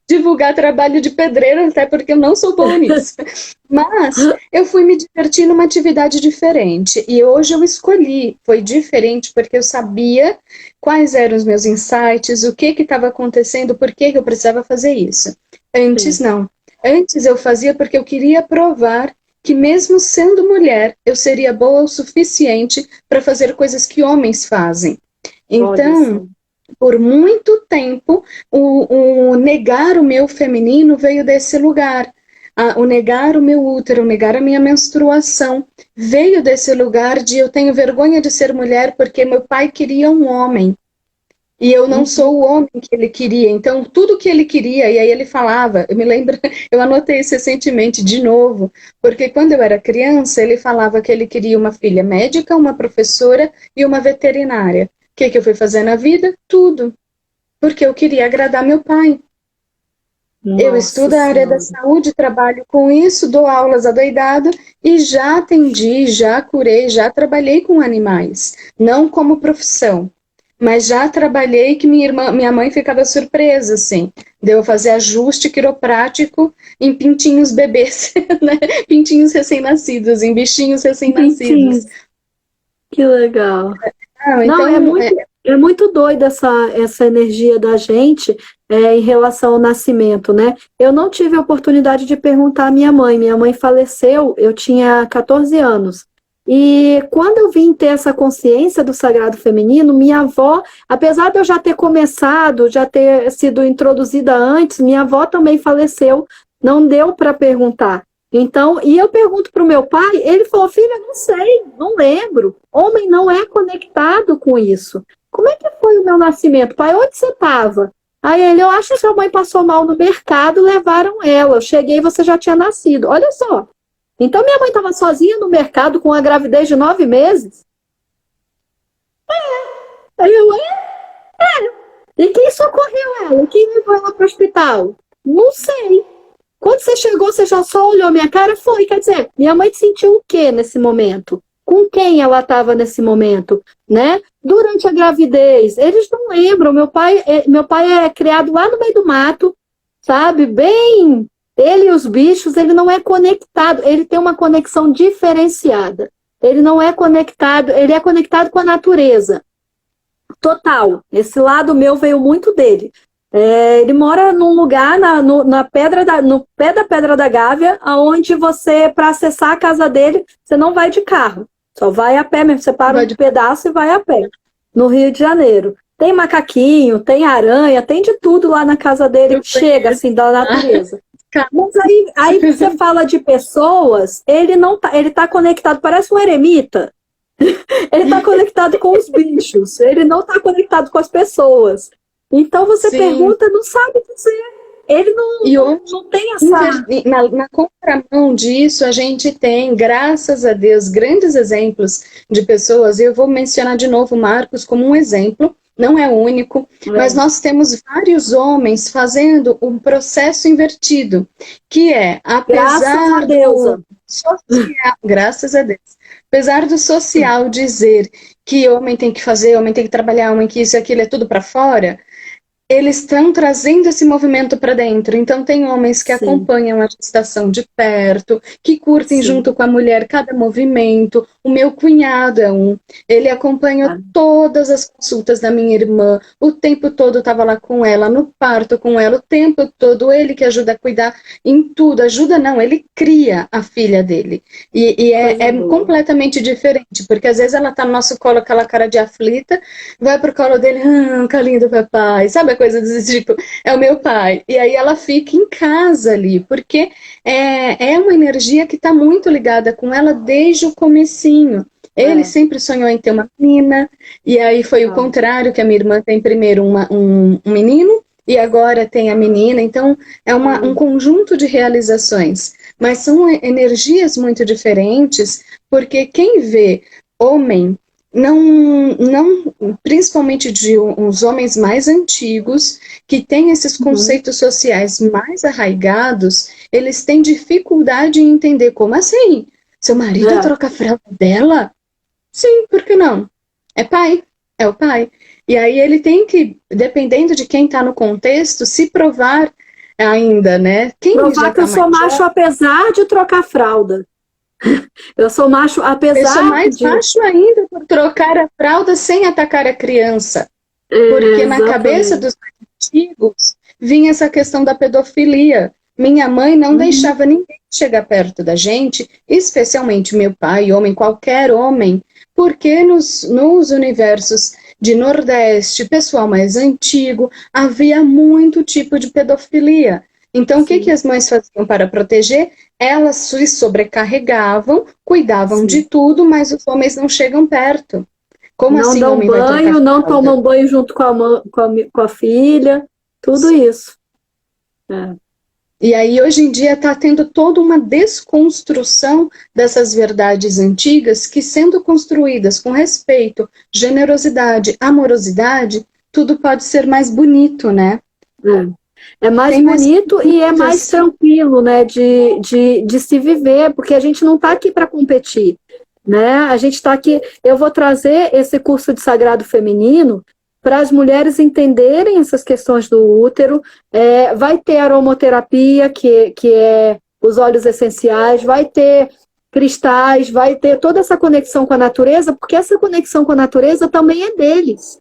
divulgar trabalho de pedreiro, até porque eu não sou boa nisso. Mas eu fui me divertir numa atividade diferente. E hoje eu escolhi. Foi diferente porque eu sabia quais eram os meus insights, o que estava acontecendo, por que eu precisava fazer isso. Antes, não. Antes eu fazia porque eu queria provar que mesmo sendo mulher, eu seria boa o suficiente para fazer coisas que homens fazem. Então... por muito tempo, o negar o meu feminino veio desse lugar. O negar o meu útero, o negar a minha menstruação, veio desse lugar de eu tenho vergonha de ser mulher porque meu pai queria um homem. E eu não sou o homem que ele queria. Então, tudo que ele queria, e aí ele falava, eu me lembro, eu anotei isso recentemente de novo, porque quando eu era criança, ele falava que ele queria uma filha médica, uma professora e uma veterinária. O que eu fui fazer na vida? Tudo. porque eu queria agradar meu pai. Eu Nossa estudo a área da Senhora. saúde, trabalho com isso, dou aulas adoidado e já atendi, já curei, já trabalhei com animais, não como profissão, mas já trabalhei que minha mãe ficava surpresa, assim, de eu fazer ajuste quiroprático em pintinhos bebês, né? Pintinhos recém-nascidos, em bichinhos recém-nascidos. Pintinho, que legal. Ah, Não, então, é muito doida essa energia da gente em relação ao nascimento, né? Eu não tive a oportunidade de perguntar à minha mãe. Minha mãe faleceu, eu tinha 14 anos. E quando eu vim ter essa consciência do sagrado feminino, minha avó, apesar de eu já ter começado, já ter sido introduzida antes, minha avó também faleceu, não deu para perguntar. Então, e eu pergunto para o meu pai, ele falou, filha, não sei, não lembro. Homem não é conectado com isso. Como é que foi o meu nascimento? Pai, onde você estava? Aí ele, eu acho que sua mãe passou mal no mercado, levaram ela. Eu cheguei e você já tinha nascido. Olha só. Então minha mãe estava sozinha no mercado com a gravidez de 9 meses. Aí eu, e quem socorreu ela? Quem levou ela para o hospital? Não sei. Quando você chegou, você já só olhou minha cara? Foi, quer dizer, minha mãe sentiu o quê nesse momento? Com quem ela estava nesse momento, né? Durante a gravidez, eles não lembram. Meu pai é criado lá no meio do mato, sabe? Bem, ele e os bichos, ele não é conectado, ele tem uma conexão diferenciada. Ele não é conectado, ele é conectado com a natureza. Total. Esse lado meu veio muito dele. Ele mora num lugar no pé da Pedra da Gávea, onde você, para acessar a casa dele, você não vai de carro. Só vai a pé mesmo. Você para um pedaço e vai a pé. No Rio de Janeiro. Tem macaquinho, tem aranha, tem de tudo lá na casa dele que chega, assim, da natureza. Mas aí você fala de pessoas, ele não tá, ele tá conectado, parece um eremita. Ele está conectado com os bichos, ele não está conectado com as pessoas. Então você pergunta, não sabe dizer. Ele não tem essa... Na contramão disso, a gente tem, graças a Deus, grandes exemplos de pessoas, e eu vou mencionar de novo Marcos como um exemplo, não é único, mas nós temos vários homens fazendo um processo invertido, que é, apesar do social, graças a Deus, apesar do social dizer que homem tem que fazer, homem tem que trabalhar, homem que isso e aquilo é tudo para fora, eles estão trazendo esse movimento para dentro. Então, tem homens que acompanham a gestação de perto, que curtem junto com a mulher cada movimento. O meu cunhado é ele acompanhou todas as consultas da minha irmã, o tempo todo estava lá com ela, no parto com ela, o tempo todo, ele que ajuda a cuidar em tudo. Ajuda não, ele cria a filha dele. E é completamente diferente, porque às vezes ela está no nosso colo, aquela cara de aflita, vai pro colo dele, calinho do papai, sabe a coisa desse tipo, é o meu pai. E aí ela fica em casa ali, porque é uma energia que está muito ligada com ela desde o comecinho. Ele sempre sonhou em ter uma menina, e aí foi o contrário, que a minha irmã tem primeiro um menino, e agora tem a menina, então é um conjunto de realizações. Mas são energias muito diferentes, porque quem vê homem não, principalmente de uns homens mais antigos, que têm esses conceitos sociais mais arraigados, eles têm dificuldade em entender como assim? Seu marido troca a fralda dela? Sim, por que não? É pai, é o pai. E aí ele tem que, dependendo de quem está no contexto, se provar ainda, né? Provar que eu sou macho apesar de trocar fralda. Eu sou macho, apesar de... Eu sou mais macho ainda por trocar a fralda sem atacar a criança. Porque na cabeça dos antigos vinha essa questão da pedofilia. Minha mãe não deixava ninguém chegar perto da gente, especialmente meu pai, homem, qualquer homem, porque nos universos de Nordeste, pessoal mais antigo, havia muito tipo de pedofilia. Então, o que as mães faziam para proteger? Elas se sobrecarregavam, cuidavam de tudo, mas os homens não chegam perto. Como não assim dão homem banho, não tomam banho junto com a filha, tudo isso. E aí, hoje em dia, está tendo toda uma desconstrução dessas verdades antigas que, sendo construídas com respeito, generosidade, amorosidade, tudo pode ser mais bonito, né? É mais bonito e é mais tranquilo, né, de se viver, porque a gente não está aqui para competir, né? A gente está aqui. Eu vou trazer esse curso de Sagrado Feminino para as mulheres entenderem essas questões do útero. Vai ter aromaterapia, que é os óleos essenciais, vai ter cristais, vai ter toda essa conexão com a natureza, porque essa conexão com a natureza também é deles.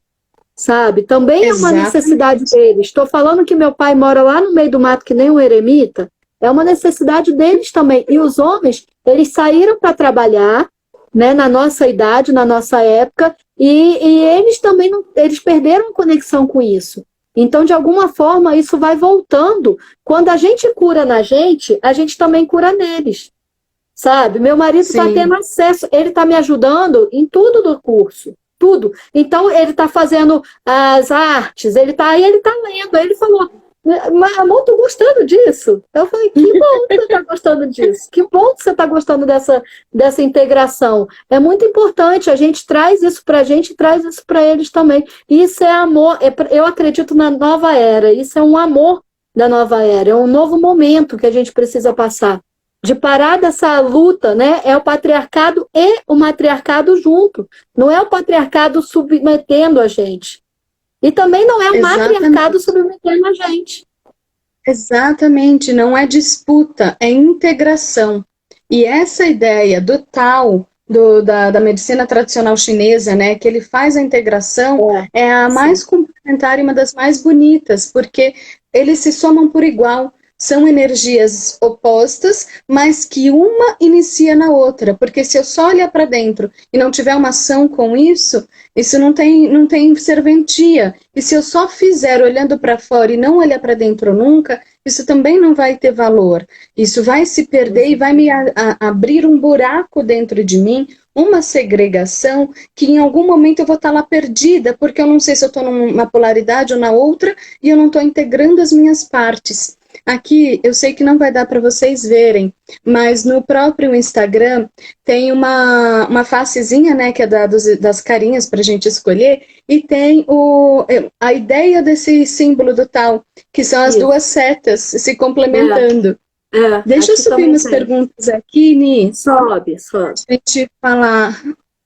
Sabe? Também é uma necessidade deles. Estou falando que meu pai mora lá no meio do mato, que nem um eremita, é uma necessidade deles também. E os homens, eles saíram para trabalhar, né, na nossa idade, na nossa época, e eles também eles perderam a conexão com isso. Então, de alguma forma, isso vai voltando. Quando a gente cura na gente, a gente também cura neles. Sabe? Meu marido está tendo acesso, ele está me ajudando em tudo do curso. Tudo. Então, ele está fazendo as artes, ele está lendo. Aí ele falou, amor, tô gostando disso. Eu falei, que bom que você está gostando disso. Que bom que você está gostando dessa integração. É muito importante, a gente traz isso para a gente e traz isso para eles também. Isso é amor, eu acredito na nova era. Isso é um amor da nova era, é um novo momento que a gente precisa passar. De parar dessa luta, né? É o patriarcado e o matriarcado junto. Não é o patriarcado submetendo a gente. E também não é o matriarcado submetendo a gente. Exatamente, não é disputa, é integração. E essa ideia do Tao, da medicina tradicional chinesa, né, que ele faz a integração, é a mais complementar e uma das mais bonitas, porque eles se somam por igual. São energias opostas, mas que uma inicia na outra. Porque se eu só olhar para dentro e não tiver uma ação com isso, isso não tem serventia. E se eu só fizer olhando para fora e não olhar para dentro nunca, isso também não vai ter valor. Isso vai se perder e vai me abrir um buraco dentro de mim, uma segregação, que em algum momento eu vou estar lá perdida, porque eu não sei se eu estou numa polaridade ou na outra, e eu não estou integrando as minhas partes. Aqui, eu sei que não vai dar para vocês verem, mas no próprio Instagram tem uma facezinha, né, que é das carinhas para a gente escolher, e tem a ideia desse símbolo do tal, que são as duas setas se complementando. Deixa eu subir umas perguntas aqui, Ni. Sobe. A gente falar.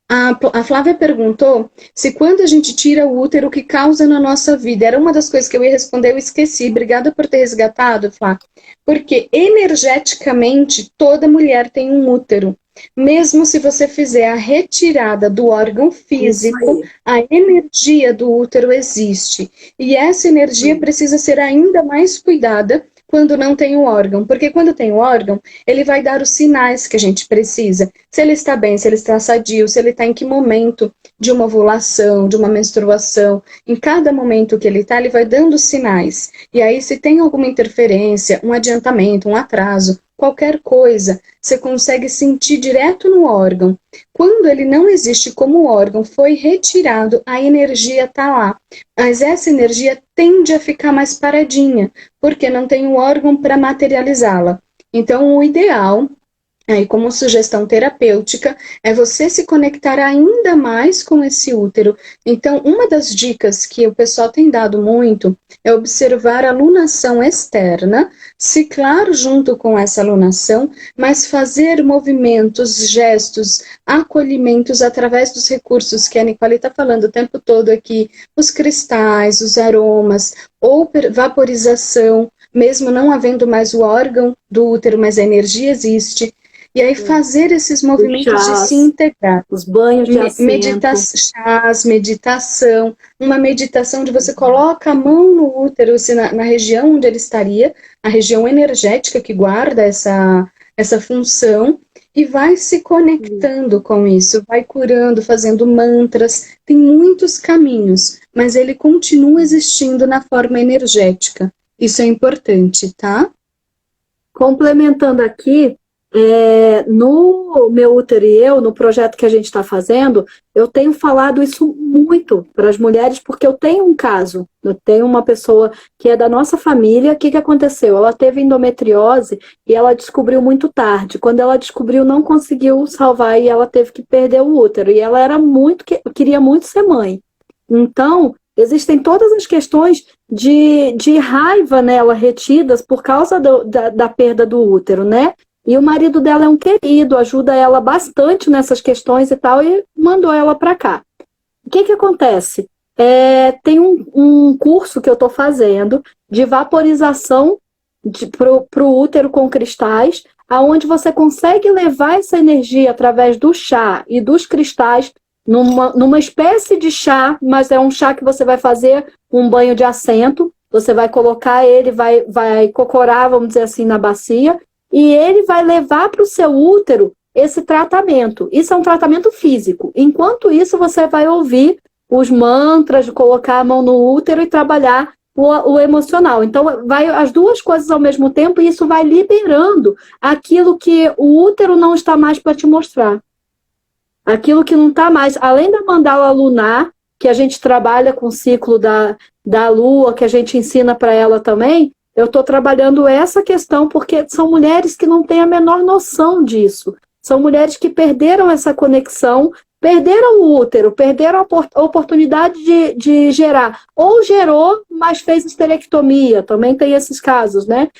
A Flávia perguntou se quando a gente tira o útero, o que causa na nossa vida. Era uma das coisas que eu ia responder, eu esqueci. Obrigada por ter resgatado, Flávia. Porque energeticamente toda mulher tem um útero. Mesmo se você fizer a retirada do órgão físico, a energia do útero existe. E essa energia precisa ser ainda mais cuidada quando não tem o órgão, porque quando tem o órgão, ele vai dar os sinais que a gente precisa, se ele está bem, se ele está sadio, se ele está em que momento de uma ovulação, de uma menstruação, em cada momento que ele está, ele vai dando sinais, e aí se tem alguma interferência, um adiantamento, um atraso, qualquer coisa, você consegue sentir direto no órgão. Quando ele não existe como órgão, foi retirado, a energia está lá. Mas essa energia tende a ficar mais paradinha, porque não tem um órgão para materializá-la. Então, o ideal, aí como sugestão terapêutica, é você se conectar ainda mais com esse útero. Então, uma das dicas que o pessoal tem dado muito é observar a lunação externa, ciclar junto com essa lunação, mas fazer movimentos, gestos, acolhimentos através dos recursos que a Nicole está falando o tempo todo aqui, os cristais, os aromas, ou vaporização, mesmo não havendo mais o órgão do útero, mas a energia existe. E aí fazer esses movimentos chás, de se integrar. Os banhos de assento. Chás, meditação. Uma meditação onde você coloca a mão no útero, assim, na região onde ele estaria, a região energética que guarda essa função, e vai se conectando com isso, vai curando, fazendo mantras. Tem muitos caminhos, mas ele continua existindo na forma energética. Isso é importante, tá? Complementando aqui, no Meu Útero e Eu, no projeto que a gente está fazendo, eu tenho falado isso muito para as mulheres, porque eu tenho um caso, eu tenho uma pessoa que é da nossa família. O que aconteceu? Ela teve endometriose e ela descobriu muito tarde. Quando ela descobriu, não conseguiu salvar e ela teve que perder o útero. E ela era queria muito ser mãe. Então, existem todas as questões de raiva nela retidas por causa da perda do útero, né? E o marido dela é um querido, ajuda ela bastante nessas questões e tal, e mandou ela para cá. O que acontece? Tem um curso que eu estou fazendo de vaporização para o útero com cristais, aonde você consegue levar essa energia através do chá e dos cristais numa espécie de chá, mas é um chá que você vai fazer um banho de assento, você vai colocar ele, vai cocorar, vamos dizer assim, na bacia, e ele vai levar para o seu útero esse tratamento. Isso é um tratamento físico. Enquanto isso, você vai ouvir os mantras de colocar a mão no útero e trabalhar o emocional. Então, vai as duas coisas ao mesmo tempo e isso vai liberando aquilo que o útero não está mais para te mostrar. Aquilo que não está mais. Além da mandala lunar, que a gente trabalha com o ciclo da lua, que a gente ensina para ela também, eu estou trabalhando essa questão porque são mulheres que não têm a menor noção disso. São mulheres que perderam essa conexão, perderam o útero, perderam a oportunidade de gerar. Ou gerou, mas fez esterectomia, também tem esses casos, né?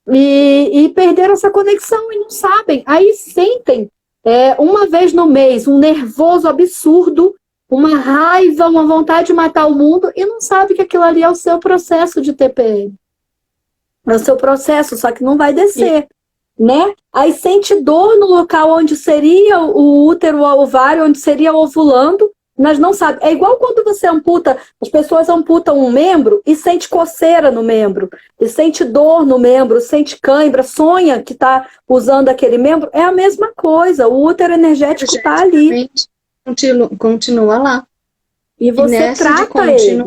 E perderam essa conexão e não sabem. Aí sentem, uma vez no mês, um nervoso absurdo, uma raiva, uma vontade de matar o mundo, e não sabe que aquilo ali é o seu processo de TPM. É o seu processo, só que não vai descer. Né? Aí sente dor no local onde seria o útero, o ovário, onde seria ovulando, mas não sabe. É igual quando você amputa, as pessoas amputam um membro e sente coceira no membro, e sente dor no membro, sente cãibra, sonha que está usando aquele membro. É a mesma coisa, o útero energético está ali. Continua lá. E você trata ele.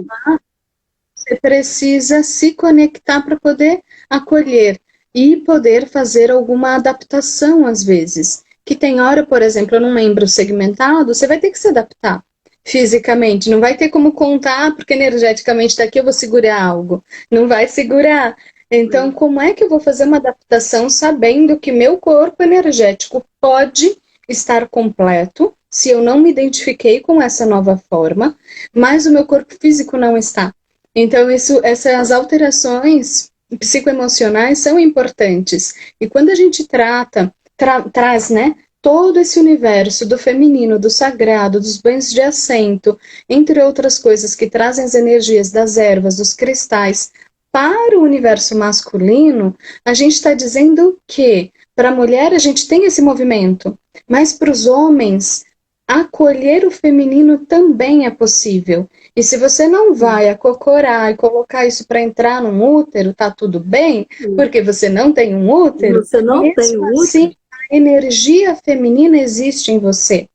Você precisa se conectar para poder acolher e poder fazer alguma adaptação às vezes. Que tem hora, por exemplo, num membro segmentado, você vai ter que se adaptar fisicamente, não vai ter como contar, porque energeticamente daqui eu vou segurar algo. Não vai segurar. Então, como é que eu vou fazer uma adaptação sabendo que meu corpo energético pode estar completo, se eu não me identifiquei com essa nova forma, mas o meu corpo físico não está. Então, essas alterações psicoemocionais são importantes. E quando a gente traz, né, todo esse universo do feminino, do sagrado, dos banhos de assento, entre outras coisas que trazem as energias das ervas, dos cristais, para o universo masculino, a gente está dizendo que para a mulher a gente tem esse movimento, mas para os homens acolher o feminino também é possível. E se você não vai acocorar e colocar isso para entrar num útero, tá tudo bem, porque você não tem um útero. Você não tem um útero. Assim, a energia feminina existe em você.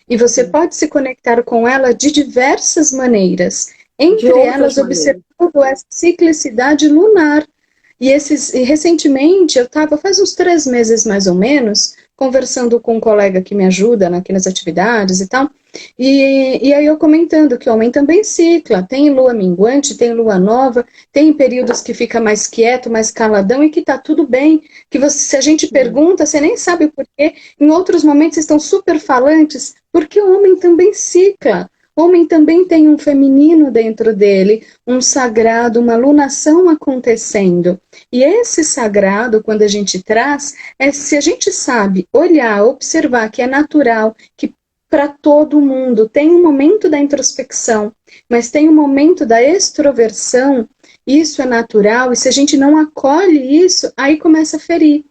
E você pode se conectar com ela de diversas maneiras. Entre elas, observando essa ciclicidade lunar. E recentemente, eu estava, faz uns 3 meses mais ou menos, conversando com um colega que me ajuda aqui nas atividades e tal, e aí eu comentando que o homem também cicla, tem lua minguante, tem lua nova, tem períodos que fica mais quieto, mais caladão, e que tá tudo bem, que se a gente pergunta, você nem sabe o porquê, em outros momentos estão super falantes, porque o homem também cicla. O homem também tem um feminino dentro dele, um sagrado, uma lunação acontecendo. E esse sagrado, quando a gente traz, se a gente sabe olhar, observar que é natural, que para todo mundo tem um momento da introspecção, mas tem um momento da extroversão, isso é natural, e se a gente não acolhe isso, aí começa a ferir.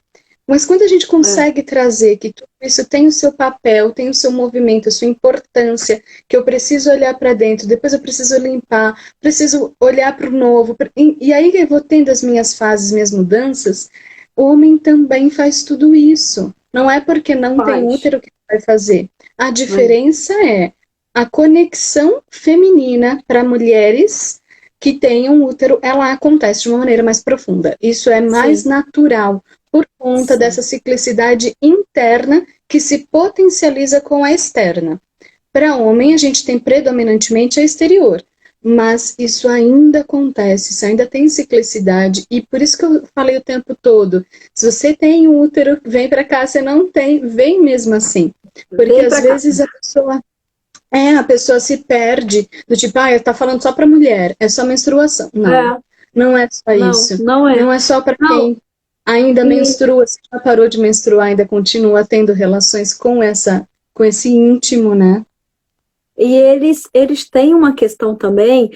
Mas quando a gente consegue trazer que tudo isso tem o seu papel, tem o seu movimento, a sua importância, que eu preciso olhar para dentro, depois eu preciso limpar, preciso olhar para o novo, e aí eu vou tendo as minhas fases, minhas mudanças, o homem também faz tudo isso. Não é porque não tem útero que vai fazer. A diferença é a conexão feminina para mulheres que tenham útero, ela acontece de uma maneira mais profunda. Isso é mais natural, por conta dessa ciclicidade interna que se potencializa com a externa. Para homem, a gente tem predominantemente a exterior, mas isso ainda acontece, isso ainda tem ciclicidade, e por isso que eu falei o tempo todo, se você tem um útero, vem para cá, se não tem, vem mesmo assim. Porque às vezes a pessoa A pessoa se perde do tipo, tá falando só para mulher, é só menstruação. Não, não é só isso. Não é. Não é só para quem ainda menstrua, se já parou de menstruar, ainda continua tendo relações com esse íntimo, né? E eles têm uma questão também,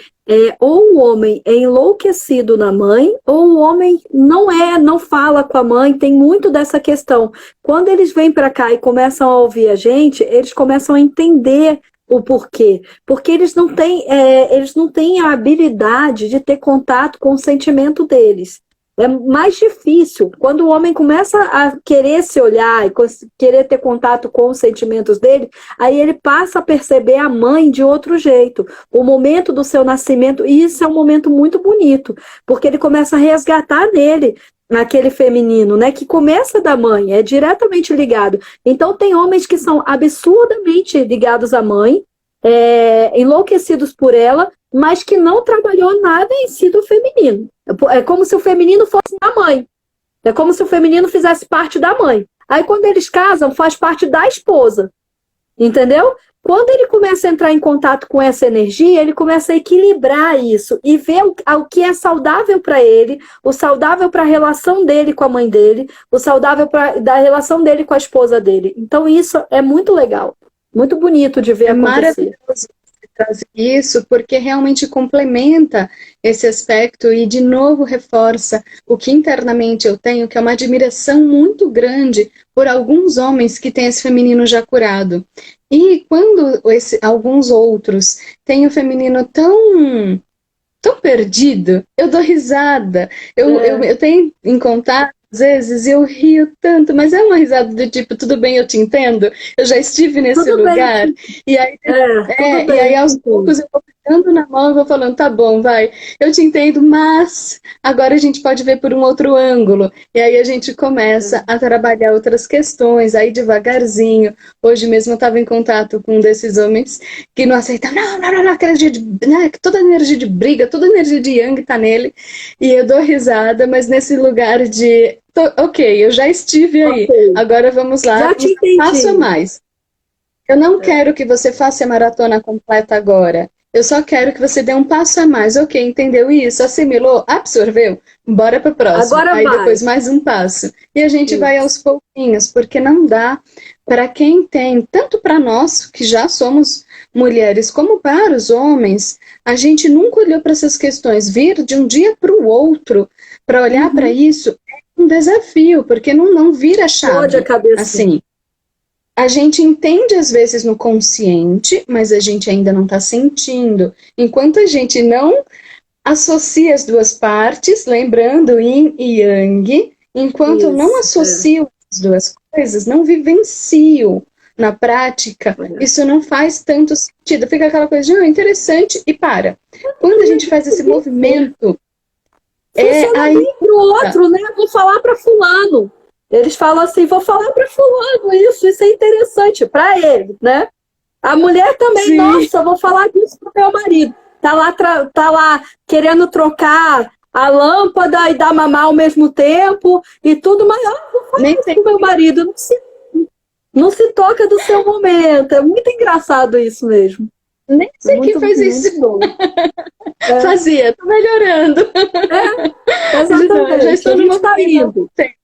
ou o homem é enlouquecido na mãe, ou o homem não fala com a mãe, tem muito dessa questão. Quando eles vêm para cá e começam a ouvir a gente, eles começam a entender o porquê. Porque eles não têm a habilidade de ter contato com o sentimento deles. É mais difícil. Quando o homem começa a querer se olhar e querer ter contato com os sentimentos dele, aí ele passa a perceber a mãe de outro jeito. O momento do seu nascimento, e isso é um momento muito bonito, porque ele começa a resgatar nele aquele feminino, né, que começa da mãe, é diretamente ligado. Então tem homens que são absurdamente ligados à mãe, enlouquecidos por ela, mas que não trabalhou nada em si do feminino. É como se o feminino fosse da mãe. É como se o feminino fizesse parte da mãe. Aí quando eles casam, faz parte da esposa. Entendeu? Quando ele começa a entrar em contato com essa energia, ele começa a equilibrar isso e ver o que é saudável para ele, o saudável para a relação dele com a mãe dele, o saudável da relação dele com a esposa dele. Então isso é muito legal. Muito bonito de ver acontecer. Maravilhoso trazer isso, porque realmente complementa esse aspecto e, de novo, reforça o que internamente eu tenho, que é uma admiração muito grande por alguns homens que têm esse feminino já curado. E quando alguns outros têm o feminino tão perdido, eu dou risada. Eu tenho em contato, às vezes eu rio tanto, mas é uma risada do tipo, tudo bem, eu te entendo, eu já estive nesse lugar. E aí, e aí aos poucos eu vou pegando na mão e vou falando, tá bom, vai, eu te entendo, mas agora a gente pode ver por um outro ângulo. E aí a gente começa a trabalhar outras questões, aí devagarzinho. Hoje mesmo eu estava em contato com um desses homens que não aceitam, não, aquela energia toda energia de briga, toda energia de yang tá nele. E eu dou risada, mas nesse lugar de ok, eu já estive aí, agora vamos lá, passo a mais. Eu não quero que você faça a maratona completa agora, eu só quero que você dê um passo a mais. Ok, entendeu isso? Assimilou? Absorveu? Bora para o próximo. Agora aí depois mais um passo. E a gente vai aos pouquinhos, porque não dá para quem tem, tanto para nós, que já somos mulheres, como para os homens, a gente nunca olhou para essas questões. Vir de um dia para o outro, para olhar para isso, um desafio, porque não vira chave. Pode a cabeça. Assim, a gente entende às vezes no consciente, mas a gente ainda não está sentindo. Enquanto a gente não associa as duas partes, lembrando Yin e Yang, enquanto eu não associo as duas coisas, não vivencio na prática, isso não faz tanto sentido. Fica aquela coisa de interessante e para. Quando a gente faz esse movimento, funciona bem pro outro, né? Vou falar para fulano. Eles falam assim, vou falar para fulano isso é interessante para ele, né? A mulher também, Sim. Nossa, vou falar disso pro meu marido. Tá lá querendo trocar a lâmpada e dar mamar ao mesmo tempo e tudo, mas vou falar isso pro meu marido. Não se toca do seu momento. É muito engraçado isso mesmo. Nem sei quem faz isso. Fazia, tô melhorando. Exatamente. Já estou no tá indo. Tempo,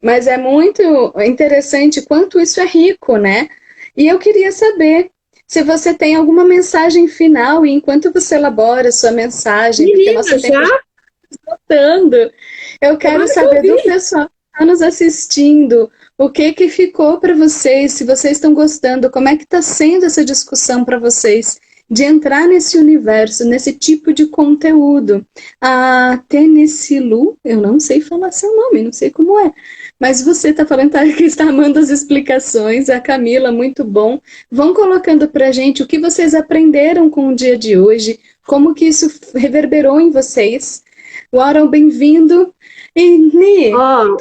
mas é muito interessante quanto isso é rico, né? E eu queria saber se você tem alguma mensagem final, e enquanto você elabora a sua mensagem, Menina, porque nosso tempo já está esgotando, eu quero saber do pessoal que está nos assistindo, o que ficou para vocês, se vocês estão gostando, como é que está sendo essa discussão para vocês, de entrar nesse universo, nesse tipo de conteúdo. A Tenesilu, eu não sei falar seu nome, não sei como é, mas você está falando que está amando as explicações, a Camila, muito bom. Vão colocando para a gente o que vocês aprenderam com o dia de hoje, como que isso reverberou em vocês. Warren, bem-vindo. E Ni,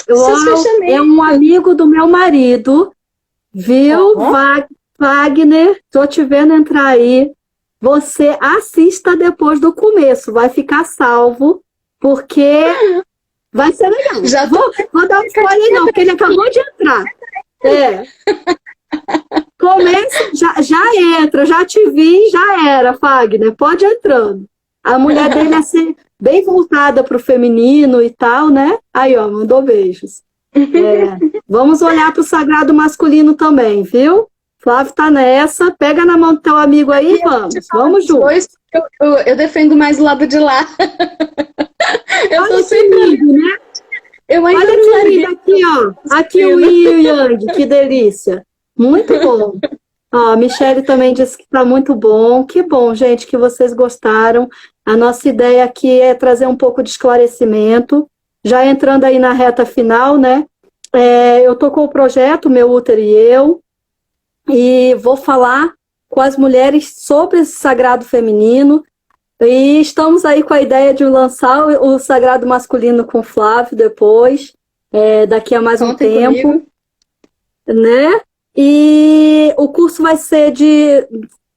seus fechamentos. É um amigo do meu marido, viu, Wagner? Tô te vendo entrar aí. Você assista depois do começo, vai ficar salvo, porque vai ser legal. Já vou dar um spoiler não, porque ele acabou de entrar. Começa, já entra, já te vi, já era, Fagner, pode ir entrando. A mulher dele é assim, bem voltada para o feminino e tal, né? Aí, ó, mandou beijos. Vamos olhar para o sagrado masculino também, viu? Flávio tá nessa, pega na mão do teu amigo aí, vamos juntos. Eu defendo mais o lado de lá. Eu Olha tô sempre lindo, né? Eu ainda olha que lindo aqui, ó. Aqui o Yin e o Yang, que delícia. Muito bom. Ó, a Michele também disse que está muito bom. Que bom, gente, que vocês gostaram. A nossa ideia aqui é trazer um pouco de esclarecimento. Já entrando aí na reta final, né? Eu estou com o projeto Meu Útero e Eu, e vou falar com as mulheres sobre esse sagrado feminino. E estamos aí com a ideia de lançar o sagrado masculino com o Flávio depois, daqui a mais um tempo. Comigo. Né? E o curso vai ser de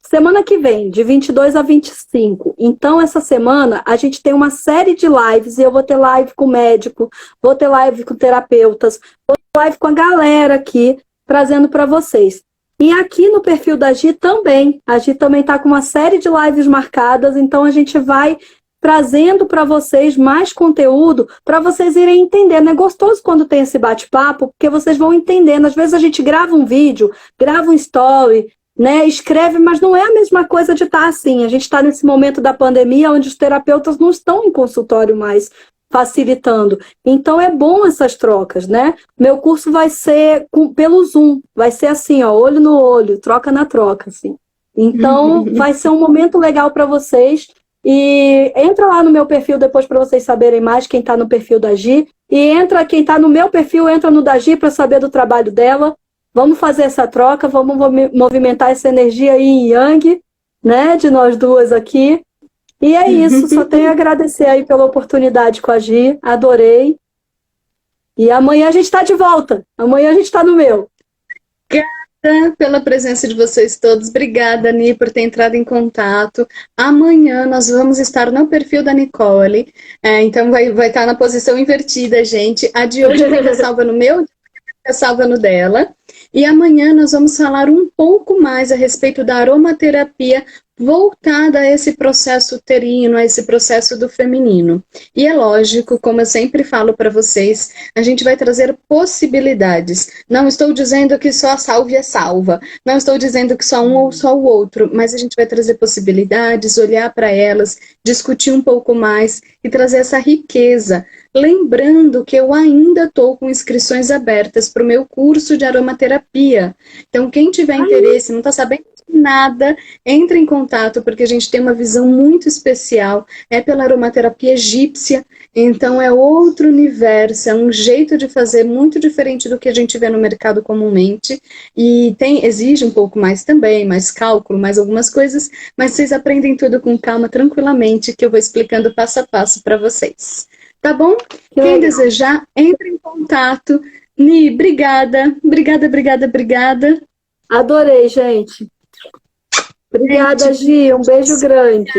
semana que vem, de 22 a 25. Então, essa semana, a gente tem uma série de lives, e eu vou ter live com médico, vou ter live com terapeutas, vou ter live com a galera aqui, trazendo para vocês. E aqui no perfil da Gi também. A Gi também está com uma série de lives marcadas, então a gente vai trazendo para vocês mais conteúdo para vocês irem entendendo. É gostoso quando tem esse bate-papo, porque vocês vão entendendo. Às vezes a gente grava um vídeo, grava um story, né, escreve, mas não é a mesma coisa de estar assim. A gente está nesse momento da pandemia onde os terapeutas não estão em consultório mais, facilitando. Então é bom essas trocas, né? Meu curso vai ser pelo Zoom, vai ser assim, ó, olho no olho, troca na troca, assim. Então vai ser um momento legal para vocês. E entra lá no meu perfil depois para vocês saberem mais, quem está no perfil da Gi. E quem está no meu perfil, entra no da Gi para saber do trabalho dela. Vamos fazer essa troca, vamos movimentar essa energia Yin e Yang, né, de nós duas aqui. E é isso, só tenho a agradecer aí pela oportunidade com a Gi, adorei. E amanhã a gente está de volta, amanhã a gente está no meu. Obrigada pela presença de vocês todos, obrigada, Ni, por ter entrado em contato. Amanhã nós vamos estar no perfil da Nicole, então vai estar na posição invertida, gente. A de hoje fica salva no meu, fica salva no dela. E amanhã nós vamos falar um pouco mais a respeito da aromaterapia voltada a esse processo uterino, a esse processo do feminino. E é lógico, como eu sempre falo para vocês, a gente vai trazer possibilidades. Não estou dizendo que só a sálvia salva, não estou dizendo que só um ou só o outro, mas a gente vai trazer possibilidades, olhar para elas, discutir um pouco mais e trazer essa riqueza. Lembrando que eu ainda estou com inscrições abertas para o meu curso de aromaterapia. Então, quem tiver interesse, não está sabendo nada, entre em contato, porque a gente tem uma visão muito especial, é pela aromaterapia egípcia, então é outro universo, é um jeito de fazer muito diferente do que a gente vê no mercado comumente, e exige um pouco mais também, mais cálculo, mais algumas coisas, mas vocês aprendem tudo com calma, tranquilamente, que eu vou explicando passo a passo para vocês. Tá bom? Quem desejar, entre em contato. Ni, obrigada. Obrigada. Adorei, gente. Obrigada, Gi. Um beijo grande.